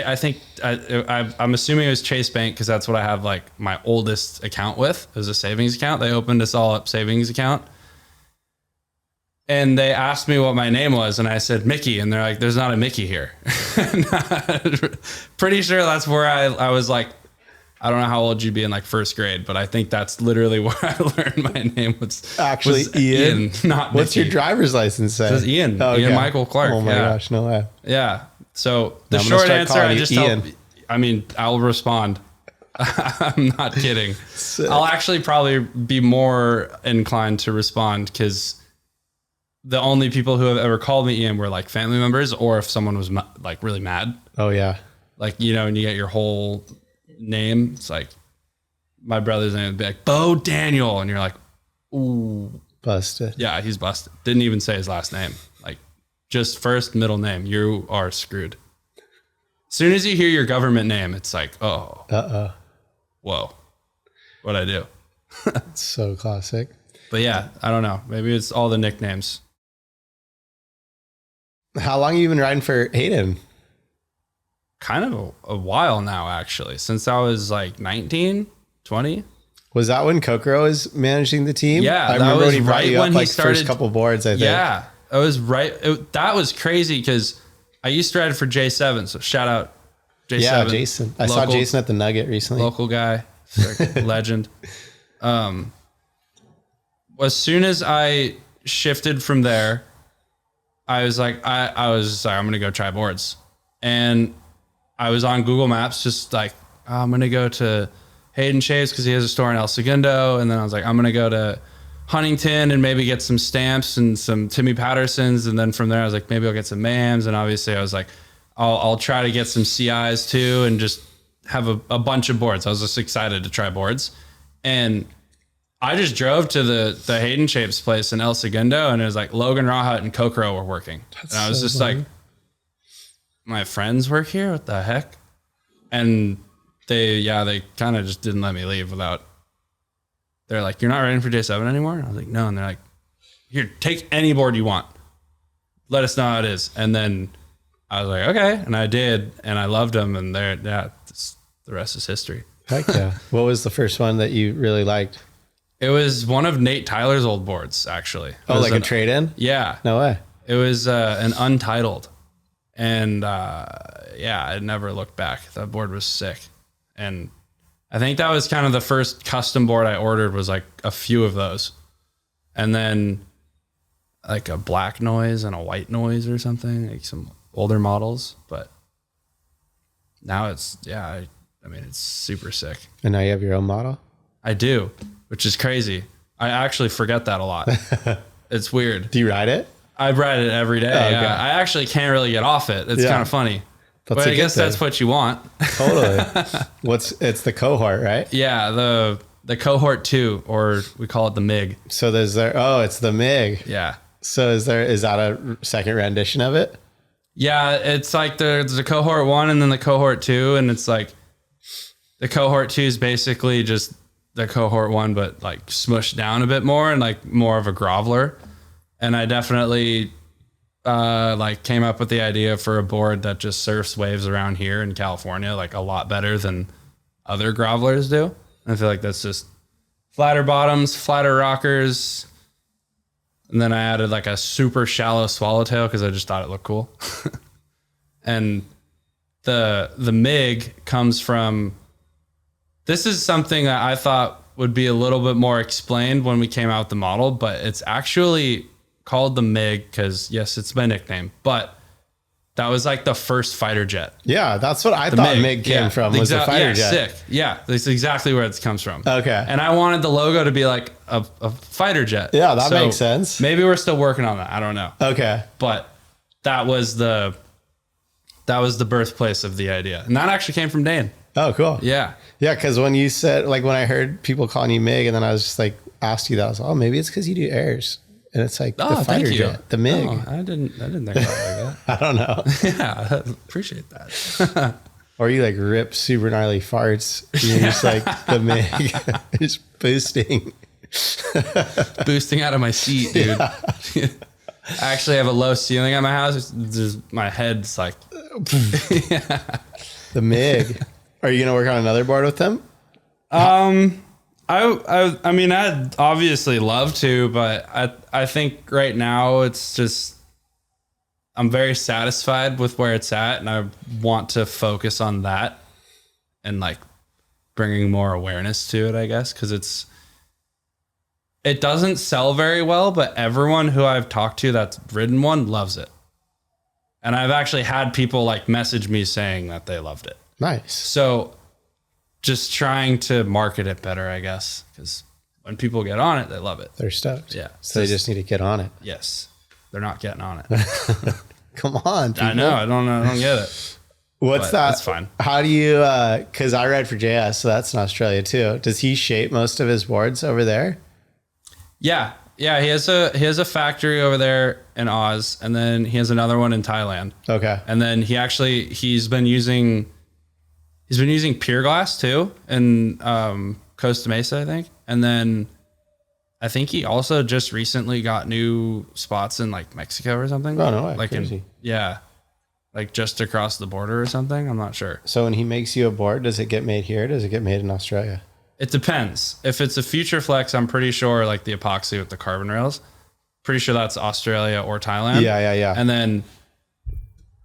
I think I'm assuming it was Chase Bank, because that's what I have like my oldest account with. It was a savings account. They opened us all up savings account, and they asked me what my name was, and I said Mickey, and they're like, "There's not a Mickey here." Pretty sure that's where I was like, I don't know how old you'd be in like first grade, but I think that's literally where I learned my name was actually Ian, not What's Mickey. Your driver's license say? It says Ian. Oh, Ian Michael Clarke. Oh my gosh, no way. Yeah. So the short answer, I'll respond. I'm not kidding. Sick. I'll actually probably be more inclined to respond, because the only people who have ever called me Ian were like family members, or if someone was like really mad. Oh yeah. Like, and you get your whole name. It's like my brother's name would be like Bo Daniel, and you're like, ooh, busted. Yeah, he's busted. Didn't even say his last name. Like, just first, middle name. You are screwed. soon as you hear your government name, it's like, oh, whoa, what'd I do? It's so classic. But yeah, I don't know. Maybe it's all the nicknames. How long have you been riding for Hayden? Kind of a while now, actually, since I was like 19, 20. Was that when Kokoro was managing the team? Yeah, I that remember was when he brought right you when up he like started. first couple boards, I think. Yeah, it was right. That was crazy because I used to ride for J7. So shout out J7. Yeah, Jason. I saw Jason at the Nugget recently. Local guy, legend. As soon as I shifted from there, I was like, I'm going to go try boards. And I was on Google Maps, just like, I'm going to go to Hayden Shaves because he has a store in El Segundo. And then I was like, I'm going to go to Huntington and maybe get some stamps and some Timmy Pattersons. And then from there, I was like, maybe I'll get some Mams. And obviously I was like, I'll try to get some CIs too and just have a bunch of boards. I was just excited to try boards. And I just drove to the Hayden Shapes place in El Segundo, and it was like Logan Rawhut and Kokoro were working. And I was just like, my friends work here? What the heck? And they kind of just didn't let me leave without, they're like, you're not riding for J7 anymore? And I was like, no. And they're like, here, take any board you want. Let us know how it is. And then I was like, okay. And I did, and I loved them. And the rest is history. Heck yeah. What was the first one that you really liked? It was one of Nate Tyler's old boards, actually. Oh, like a trade-in? Yeah. No way. It was an Untitled. And I never looked back. That board was sick. And I think that was kind of the first custom board I ordered, was like a few of those. And then like a black noise and a white noise or something, like some older models. But now it's, it's super sick. And now you have your own model? I do, which is crazy. I actually forget that a lot. It's weird. Do you ride it? I ride it every day. Oh, okay. Yeah. I actually can't really get off it. It's kind of funny. But I guess that's what you want. Totally. It's the cohort, right? Yeah, the cohort 2, or we call it the MIG. So it's the MIG. Yeah. So is that a second rendition of it? Yeah, it's like there's a cohort 1 and then the cohort 2, and it's like the cohort 2 is basically just the cohort 1, but like smushed down a bit more and like more of a groveler. And I definitely came up with the idea for a board that just surfs waves around here in California like a lot better than other grovelers do. I feel like that's just flatter bottoms, flatter rockers. And then I added like a super shallow swallowtail because I just thought it looked cool. And the MIG comes from, this is something that I thought would be a little bit more explained when we came out with the model, but it's actually called the MIG because, yes, it's my nickname, but that was like the first fighter jet. Yeah, that's what I thought MIG came from, was the fighter jet. Sick. Yeah, that's exactly where it comes from. Okay. And I wanted the logo to be like a fighter jet. Yeah, that makes sense. Maybe we're still working on that. I don't know. Okay. But that was the birthplace of the idea. And that actually came from Dane. Oh, cool. Yeah. Yeah, because when you said, like when I heard people calling you MIG, and then I was just like, asked you that, I was like, oh, maybe it's because you do airs. And it's like the fighter jet, the MIG. Oh, I didn't think about it like that. I don't know. Yeah, I appreciate that. Or you like rip super gnarly farts. You're just like the MIG, just boosting. Boosting out of my seat, dude. Yeah. I actually have a low ceiling at my house. It's just, my head's like... Yeah. The MIG. Are you going to work on another board with them? I mean, I'd obviously love to, but I think right now it's just, I'm very satisfied with where it's at, and I want to focus on that and like bringing more awareness to it, I guess, because it doesn't sell very well, but everyone who I've talked to that's ridden one loves it. And I've actually had people like message me saying that they loved it. Nice. So just trying to market it better, I guess, because when people get on it, they love it. They're stoked. Yeah. So they just need to get on it. Yes. They're not getting on it. Come on, people. I know. I don't get it. What's that? That's fine. How do you, because I ride for JS, so that's in Australia too. Does he shape most of his boards over there? Yeah. Yeah, he has a factory over there in Oz, and then he has another one in Thailand. Okay. And then he's been using pier glass too in Costa Mesa, I think. And then I think he also just recently got new spots in like Mexico or something. Oh, no way. Like Crazy. like just across the border or something. I'm not sure. So when he makes you a board, does it get made here? Does it get made in Australia? It depends. If it's a Future Flex, I'm pretty sure like the epoxy with the carbon rails, pretty sure that's Australia or Thailand. Yeah. And then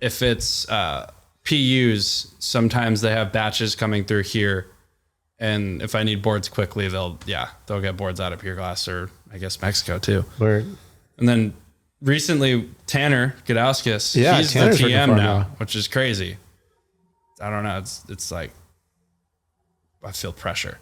if it's PUs, sometimes they have batches coming through here. And if I need boards quickly, they'll get boards out of Pure Glass or I guess Mexico too. Word. And then recently Tanner Gadauskas, he's Tanner's the working TM for him now, now. which is crazy. I don't know. It's like I feel pressure.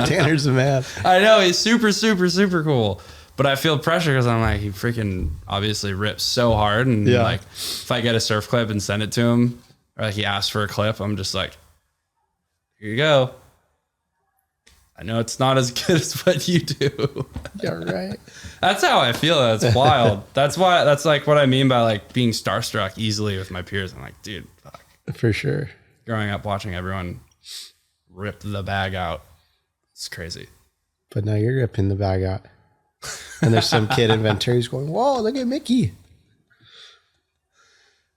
Tanner's the man. I know he's super, super, super cool, but I feel pressure because I'm like, he freaking obviously rips so hard. And like, if I get a surf clip and send it to him, or like he asks for a clip, I'm just like, here you go. I know it's not as good as what you do. Yeah, right. That's how I feel. That's wild. That's like what I mean by like being starstruck easily with my peers. I'm like, dude, fuck. For sure. Growing up watching everyone rip the bag out, it's crazy. But now you're ripping the bag out. And there's some kid in Ventura who's going, whoa, look at Mickey.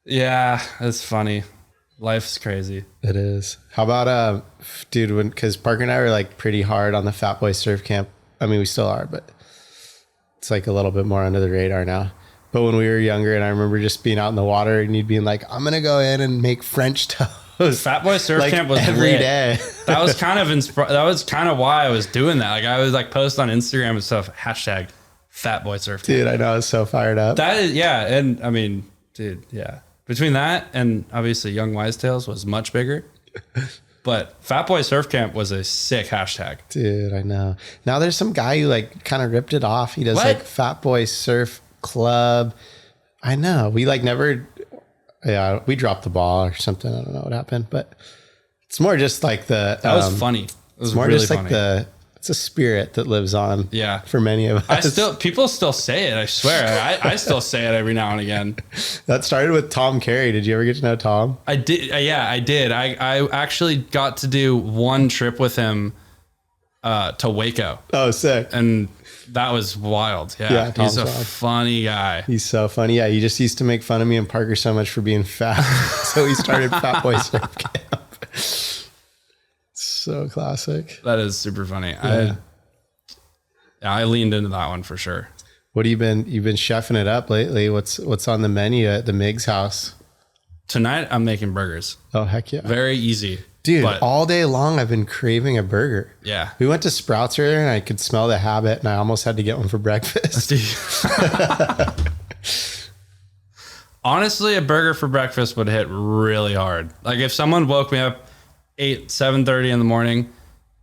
Yeah, it's funny. Life's crazy. It is. How about, dude, because Parker and I were like pretty hard on the Fat Boy Surf Camp. I mean, we still are, but it's like a little bit more under the radar now. But when we were younger, and I remember just being out in the water and you'd being like, I'm going to go in and make French toast. Fat Boy Surf like Camp was every lit. day. That was kind of that was kind of why I was doing that. Like I would like post on Instagram and stuff, hashtag Fat Boy Surf Camp. Dude, I know. I was so fired up. That is, yeah. And I mean, dude, yeah. Between that and obviously Young Wise Tales was much bigger. But Fat Boy Surf Camp was a sick hashtag. Dude, I know. Now there's some guy who like kind of ripped it off. He does What? like Fat Boy Surf Club. I know. We like never, we dropped the ball or something. I don't know what happened, but it's more just like the. That was funny. It was It's more really just funny. like it's a spirit that lives on. Yeah. For many of us. People still say it. I swear. I still say it every now and again. That started with Tom Carey. Did you ever get to know Tom? I did. Yeah, I did. I actually got to do one trip with him to Waco. Oh, sick. And that was wild. Yeah. Yeah, He's Tom's a wild. funny guy. He's so funny. Yeah, he just used to make fun of me and Parker so much for being fat. So he started Fat Boy Surf Camp. So classic. That is super funny. Yeah. I leaned into that one for sure. What you've been chefing it up lately? What's on the menu at the Miggs house? Tonight I'm making burgers. Oh, heck yeah. Very easy. Dude, but all day long I've been craving a burger. yeah. We went to Sprouts earlier and I could smell the habit and I almost had to get one for breakfast. Honestly, a burger for breakfast would hit really hard. Like if someone woke me up 7:30 in the morning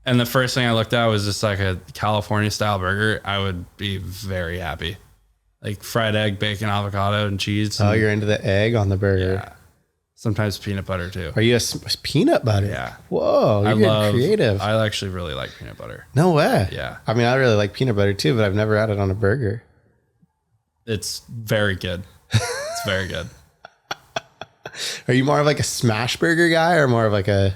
and the first thing I looked at was just like a California style burger, I would be very happy. Like fried egg, bacon, avocado, and cheese. Oh, And, you're into the egg on the burger. yeah. Sometimes peanut butter too. Are you a peanut butter? Yeah. Whoa, you're getting creative. I actually really like peanut butter. No way. Yeah. I mean, I really like peanut butter too, but I've never had it on a burger. It's very good. It's very good. Are you more of like a smash burger guy or more of like a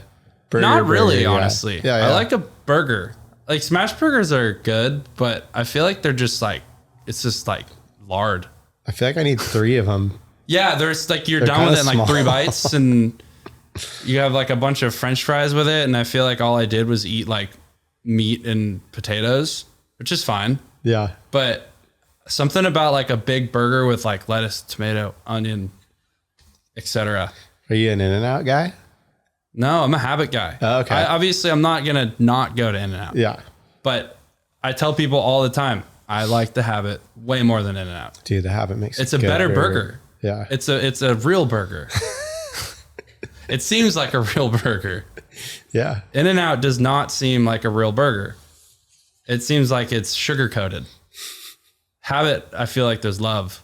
burger? Not really, burger guy? honestly. Yeah. I like a burger. Like smash burgers are good, but I feel like they're just like, it's just like lard. I feel like I need 3 of them. Yeah, there's like you're They're done with it kinda in like small. 3 bites and you have like a bunch of French fries with it. And I feel like all I did was eat like meat and potatoes, which is fine. Yeah. But something about like a big burger with like lettuce, tomato, onion, etc. Are you an In-N-Out guy? No, I'm a habit guy. Oh, okay. Obviously, I'm not going to not go to In-N-Out. Yeah. But I tell people all the time, I like the habit way more than In-N-Out. Dude, the habit makes It's a better burger. Yeah. It's a real burger. It seems like a real burger. Yeah. In-N-Out does not seem like a real burger. It seems like it's sugar coated. Habit, I feel like there's love.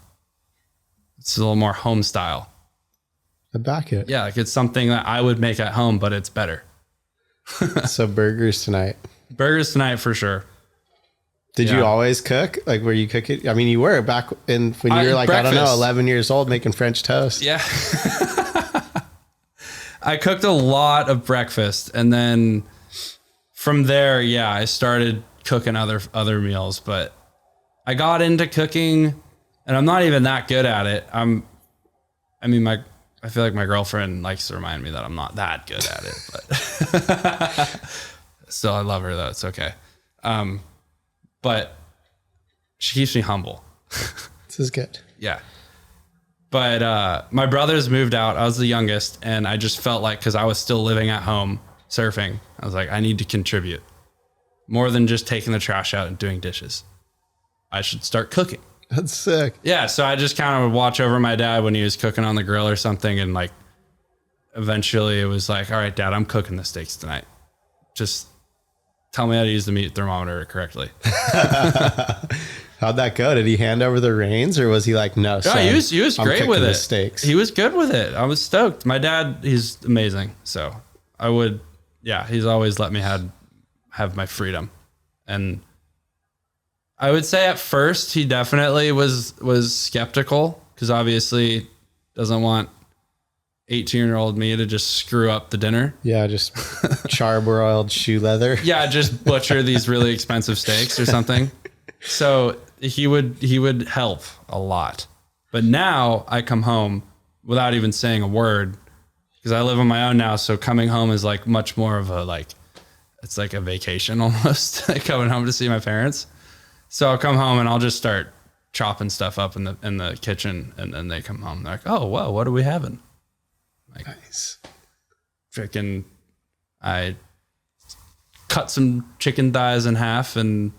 It's a little more home style. I back it. Yeah, like it's something that I would make at home, but it's better. So burgers tonight. Burgers tonight for sure. Did you always cook? Like, were you cooking? I mean, you were back when you were like, breakfast. I don't know, 11 years old making French toast. Yeah. I cooked a lot of breakfast. And then from there, I started cooking other meals. But I got into cooking and I'm not even that good at it. I feel like my girlfriend likes to remind me that I'm not that good at it, but still I love her though. It's okay. But she keeps me humble. This is good. Yeah. But my brothers moved out. I was the youngest, and I just felt like, because I was still living at home surfing, I was like, I need to contribute more than just taking the trash out and doing dishes. I should start cooking. That's sick. Yeah. So I just kind of would watch over my dad when he was cooking on the grill or something. And like, eventually it was like, all right, Dad, I'm cooking the steaks tonight. Just tell me how to use the meat thermometer correctly. How'd that go? Did he hand over the reins, or was he like, no, son, he was great with it. Steaks. He was good with it. I was stoked. My dad, he's amazing. So he's always let me have my freedom. And I would say at first he definitely was skeptical, because obviously doesn't want 18-year-old me to just screw up the dinner. Yeah, just charbroiled shoe leather. Yeah, just butcher these really expensive steaks or something. So he would help a lot. But now I come home without even saying a word, because I live on my own now. So coming home is like much more of it's like a vacation almost, coming home to see my parents. So I'll come home and I'll just start chopping stuff up in the kitchen, and then they come home. They're like, oh, whoa, what are we having? Like, nice. Freaking, I cut some chicken thighs in half, and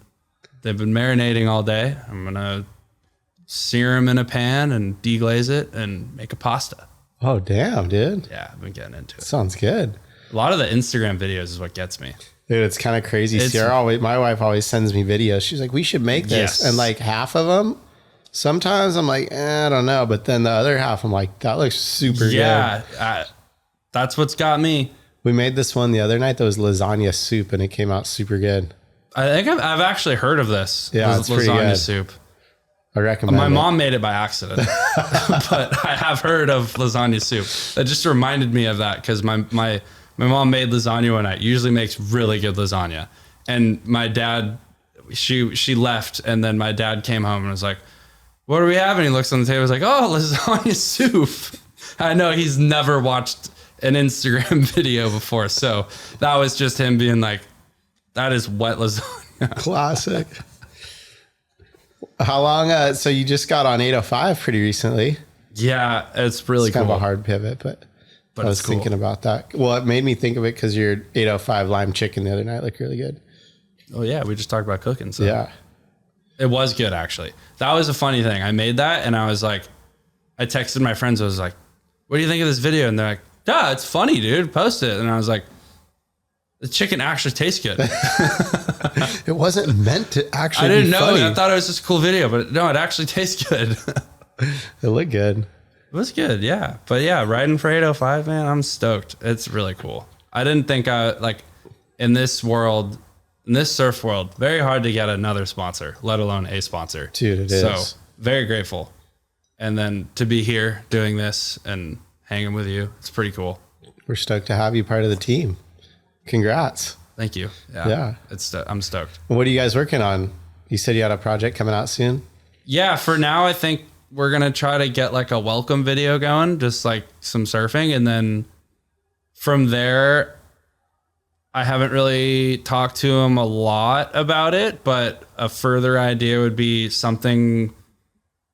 they've been marinating all day. I'm going to sear them in a pan and deglaze it and make a pasta. Oh, damn, dude. Yeah, I've been getting into it. Sounds good. A lot of the Instagram videos is what gets me. Dude, it's kind of crazy. My wife always sends me videos. She's like, we should make this. Yes. And like half of them, sometimes I'm like, I don't know. But then the other half, I'm like, that looks super good. Yeah, that's what's got me. We made this one the other night that was lasagna soup, and it came out super good. I think I've actually heard of this. Yeah, it's pretty good. Lasagna soup. I recommend it. My mom made it by accident, but I have heard of lasagna soup. That just reminded me of that, because my mom made lasagna one night. Usually makes really good lasagna. And my dad, she left, and then my dad came home and was like, what are we having? He looks on the table, was like, oh, lasagna soup. I know he's never watched an Instagram video before. So that was just him being like, that is wet lasagna. Classic. How long? So you just got on 805 pretty recently. Yeah, it's really cool. Kind of a hard pivot, but I was thinking about that. Well, it made me think of it because your 805 lime chicken the other night looked really good. Oh yeah, we just talked about cooking. So yeah, it was good actually. That was a funny thing. I made that and I was like, I texted my friends. I was like, what do you think of this video? And they're like, yeah, it's funny, dude. Post it. And I was like, the chicken actually tastes good. It wasn't meant to actually I didn't be know. funny. I thought it was just a cool video, but no, it actually tastes good. It looked good. It was good, yeah. But yeah, riding for 805, man, I'm stoked. It's really cool. I didn't think in this world, in this surf world, very hard to get another sponsor, let alone a sponsor. Dude, it is. So very grateful. And then to be here doing this and hanging with you, it's pretty cool. We're stoked to have you part of the team. Congrats. Thank you. Yeah. I'm stoked. What are you guys working on? You said you had a project coming out soon? Yeah, for now, I think we're going to try to get like a welcome video going, just like some surfing. And then from there, I haven't really talked to him a lot about it, but a further idea would be something,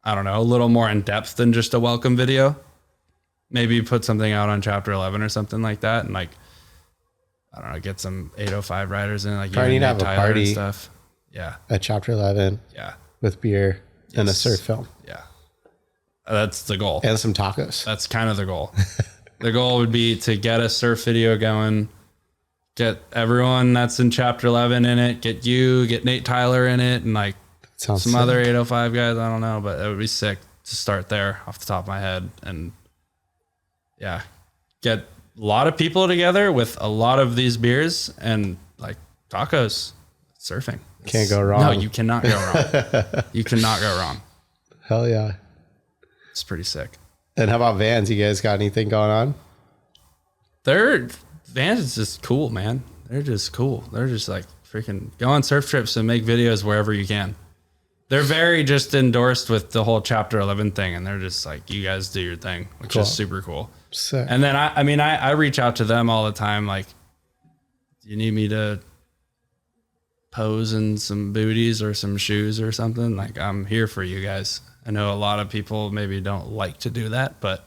I don't know, a little more in depth than just a welcome video. Maybe put something out on Chapter 11 or something like that. And like, I don't know, get some 805 riders in, like probably need to have a party and stuff. Yeah. At Chapter 11. Yeah. With beer and a surf film. Yeah. That's the goal. And some tacos. That's kind of the goal. The goal would be to get a surf video going, get everyone that's in Chapter 11 in it, get Nate Tyler in it, and like some sick. Other 805 guys. I don't know, but it would be sick to start there off the top of my head. And yeah, get a lot of people together with a lot of these beers and like tacos, surfing. Can't go wrong. No, you cannot go wrong. You cannot go wrong. Hell yeah. It's pretty sick. And how about Vans? You guys got anything going on? Vans is just cool, man. They're just cool. They're just like freaking go on surf trips and make videos wherever you can. They're very just endorsed with the whole Chapter 11 thing, and they're just like, you guys do your thing, which is super cool. Sick. And then I reach out to them all the time, like, you need me to pose in some booties or some shoes or something? Like, I'm here for you guys. I know a lot of people maybe don't like to do that, but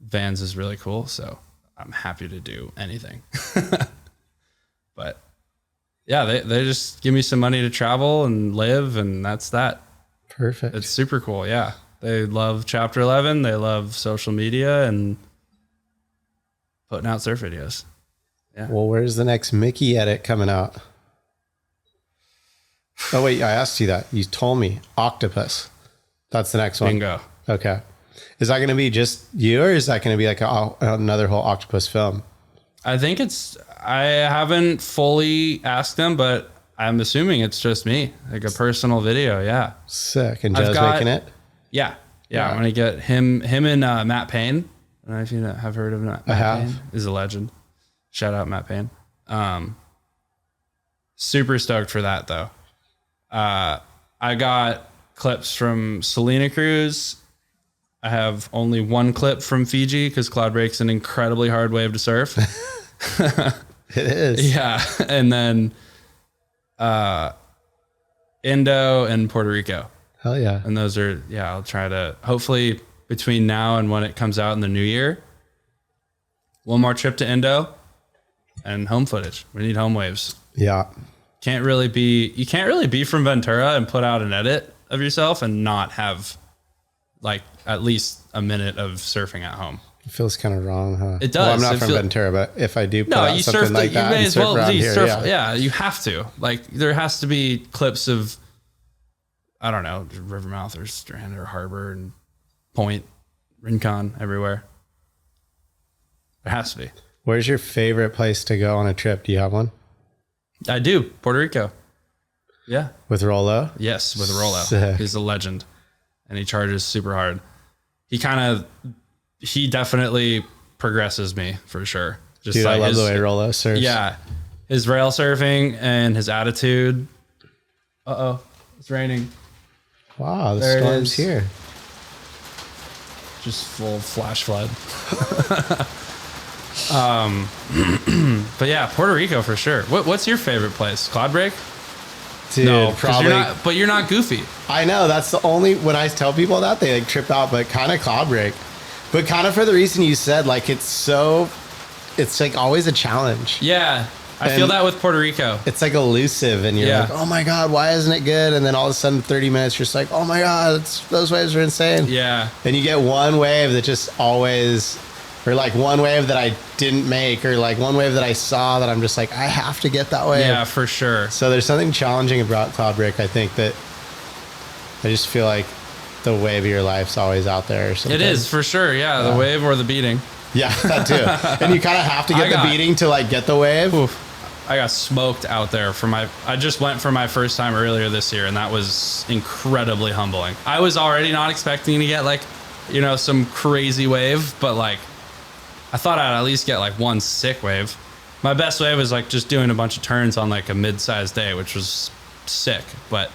Vans is really cool, so I'm happy to do anything. But yeah, they just give me some money to travel and live, and that's that. Perfect. It's super cool. Yeah. They love Chapter 11. They love social media and putting out surf videos. Yeah. Well, where's the next Mickey edit coming out? Oh, wait, I asked you that. You told me octopus. That's the next one. Bingo. Okay. Is that going to be just you, or is that going to be like another whole octopus film? I think I haven't fully asked them, but I'm assuming it's just me, like a personal video. Yeah. Sick. And Joe's making it? Yeah. I'm going to get him and Matt Payne. I don't know if you have heard of Matt Payne. He's a legend. Shout out Matt Payne. Super stoked for that though. I got clips from Selena Cruz. I have only one clip from Fiji because Cloud Break's an incredibly hard wave to surf. It is. Yeah. And then Indo and Puerto Rico. Hell yeah. And those are, I'll try to, hopefully between now and when it comes out in the new year, one more trip to Indo and home footage. We need home waves. Yeah. You can't really be from Ventura and put out an edit of yourself and not have like at least a minute of surfing at home. It feels kind of wrong, huh? It does. Well, I'm not from Ventura, but if I do put out something like that, you may as well surf. Yeah. Yeah, you have to. Like, there has to be clips of, I don't know, Rivermouth or Strand or Harbor and Point, Rincon, everywhere. There has to be. Where's your favorite place to go on a trip? Do you have one? I do. Puerto Rico. Yeah. With Rolo? Yes, with Rolo. Sick. He's a legend. And he charges super hard. He definitely progresses me for sure. Just Dude, like I love the way Rolo surfs. Yeah. His rail surfing and his attitude. Uh-oh. It's raining. Wow, the There it storm's is. here. Just full flash flood. But yeah, Puerto Rico for sure. What's your favorite place? Cloud Break? Dude, No, 'cause probably. you're not goofy. I know, that's the only, when I tell people that, they like trip out, but kind of Cloud Break. But kind of for the reason you said, like it's like always a challenge. Yeah. I feel that with Puerto Rico. It's like elusive, and you're Yeah. like, oh my God, why isn't it good? And then all of a sudden, 30 minutes, you're just like, oh my God, those waves are insane. Yeah. And you get one wave that just always, or like one wave that I didn't make, or like one wave that I saw that I'm just like, I have to get that wave. Yeah, for sure. So there's something challenging about Cloud Break, I think, that I just feel like the wave of your life's always out there or something. It is for sure. Yeah, the wave or the beating. Yeah, that too. And you kind of have to get the beating to like get the wave. Oof. I got smoked out there I just went for my first time earlier this year, and that was incredibly humbling. I was already not expecting to get like, some crazy wave, but like I thought I'd at least get like one sick wave. My best wave was like just doing a bunch of turns on like a mid-sized day, which was sick. But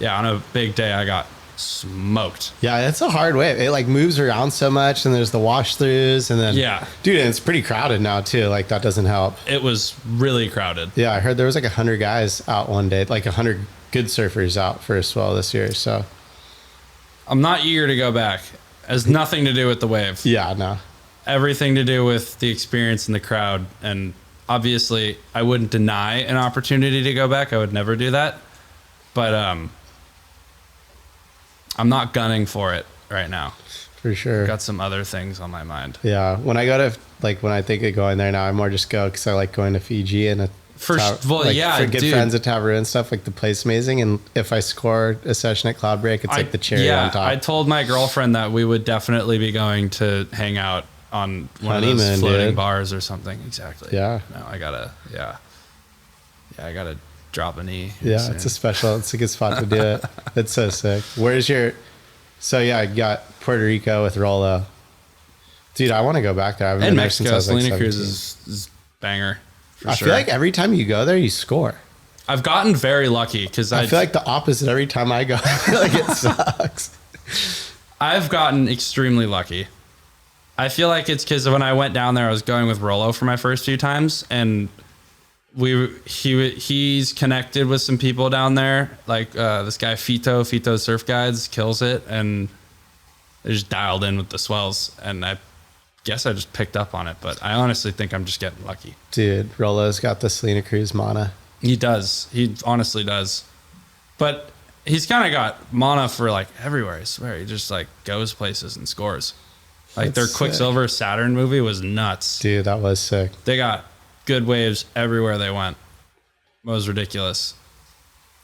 yeah, on a big day, I got smoked. Yeah, it's a hard wave. It like moves around so much, and there's the wash throughs, and then dude, and it's pretty crowded now too. Like that doesn't help. It was really crowded. Yeah, I heard there was like 100 guys out one day, like 100 good surfers out for a swell this year. So I'm not eager to go back. It has nothing to do with the wave. Yeah, no. Everything to do with the experience in the crowd. And obviously I wouldn't deny an opportunity to go back. I would never do that. But I'm not gunning for it right now. For sure. Got some other things on my mind. Yeah. When I go to, like, when I think of going there now, I more just go because I like going to Fiji and for good friends at Tabaru and stuff. Like the place amazing. And if I score a session at Cloud Break, it's like the cherry on top. I told my girlfriend that we would definitely be going to hang out on one of those floating bars or something. Exactly. Yeah. No, I gotta drop a knee. Yeah, soon. it's a good spot to do it. It's so sick. So yeah, I got Puerto Rico with Rolo. Dude, I want to go back there. I haven't And been there since I Mexico, was like Selena Cruz 17. is banger. For I sure. feel like every time you go there, you score. I've gotten very lucky because I feel like the opposite every time I go. I feel like it sucks. I've gotten extremely lucky. I feel like it's because when I went down there, I was going with Rolo for my first few times, and he's connected with some people down there, like this guy Fito Surf Guides kills it, and they just dialed in with the swells, and I guess I just picked up on it, but I honestly think I'm just getting lucky. Dude, Rolo's got the Selena Cruz mana. He does. He honestly does. But he's kind of got mana for like everywhere, I swear. He just like goes places and scores. Like That's their Quicksilver Saturn movie was nuts. Dude, that was sick. They got good waves everywhere they went. It was ridiculous.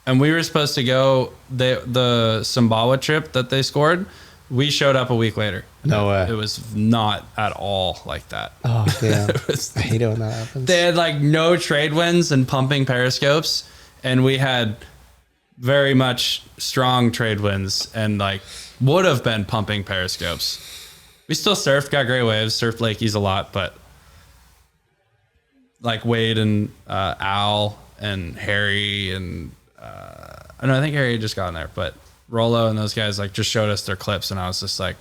And we were supposed to go the Sumbawa trip that they scored. We showed up a week later. No way. It was not at all like that. Oh, damn. was, I hate it when that happens. They had like no trade winds and pumping periscopes, and we had very much strong trade winds and like would have been pumping periscopes. We still surfed, got great waves, surfed Lakeys a lot, but like Wade and Al and Harry and I think Harry had just gotten there, but Rolo and those guys like just showed us their clips, and I was just like,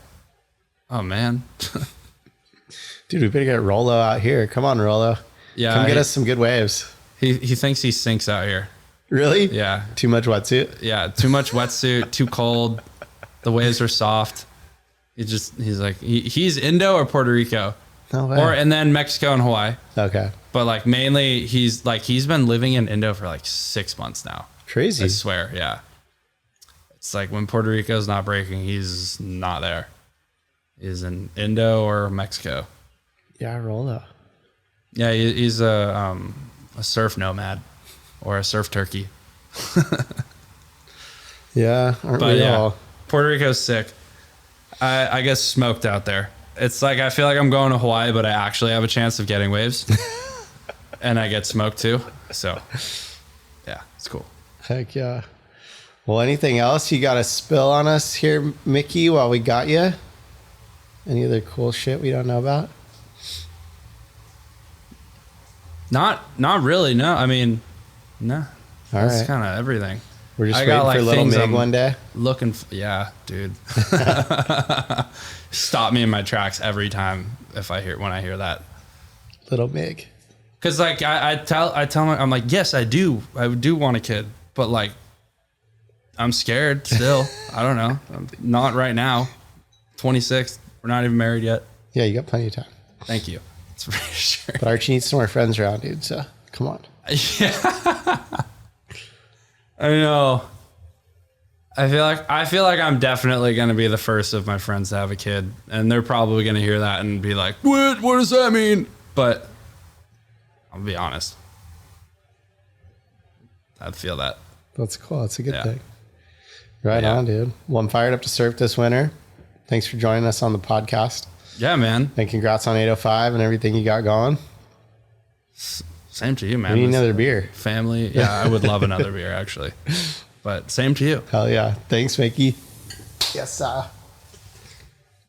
oh man. Dude, we better get Rolo out here. Come on, Rolo. Yeah, Come get us some good waves. He thinks he sinks out here. Really? Yeah. Too much wetsuit? Yeah, too much wetsuit, too cold. The waves are soft. He's like he's Indo or Puerto Rico. No way. And then Mexico and Hawaii. Okay. But like mainly he's been living in Indo for like 6 months now. Crazy. I swear, yeah. It's like when Puerto Rico's not breaking, he's not there. He's in Indo or Mexico. Yeah, Rolo. Yeah, he's a surf nomad or a surf turkey. Yeah, aren't But we yeah, all? Puerto Rico's sick. I get smoked out there. It's like I feel like I'm going to Hawaii, but I actually have a chance of getting waves. And I get smoked too. So yeah, it's cool. Heck yeah. Well, anything else you got to spill on us here, Mickey, while we got you? Any other cool shit we don't know about? Not really. No, I mean, no. All That's right. kind of everything. We're just I waiting got, like, for Little things Mig I'm- one day. Yeah, dude. Stop me in my tracks every time when I hear that. Little Mig. Cause like I tell him, I'm like, yes, I do want a kid, but like I'm scared still. I don't know. I'm not right now. 26. We're not even married yet. Yeah, you got plenty of time. Thank you. That's for sure. But Archie needs some more friends around, dude. So come on. Yeah. I know. I feel like I'm definitely going to be the first of my friends to have a kid, and they're probably going to hear that and be like, "What does that mean?" But I'll be honest. I'd feel that. That's cool. That's a good Yeah. thing. Right Yeah. on, dude. Well, I'm fired up to surf this winter. Thanks for joining us on the podcast. Yeah, man. And congrats on 805 and everything you got going. Same to you, man. We need another beer. Family. Yeah, I would love another beer actually. But same to you. Hell yeah. Thanks, Mickey. Yes, sir.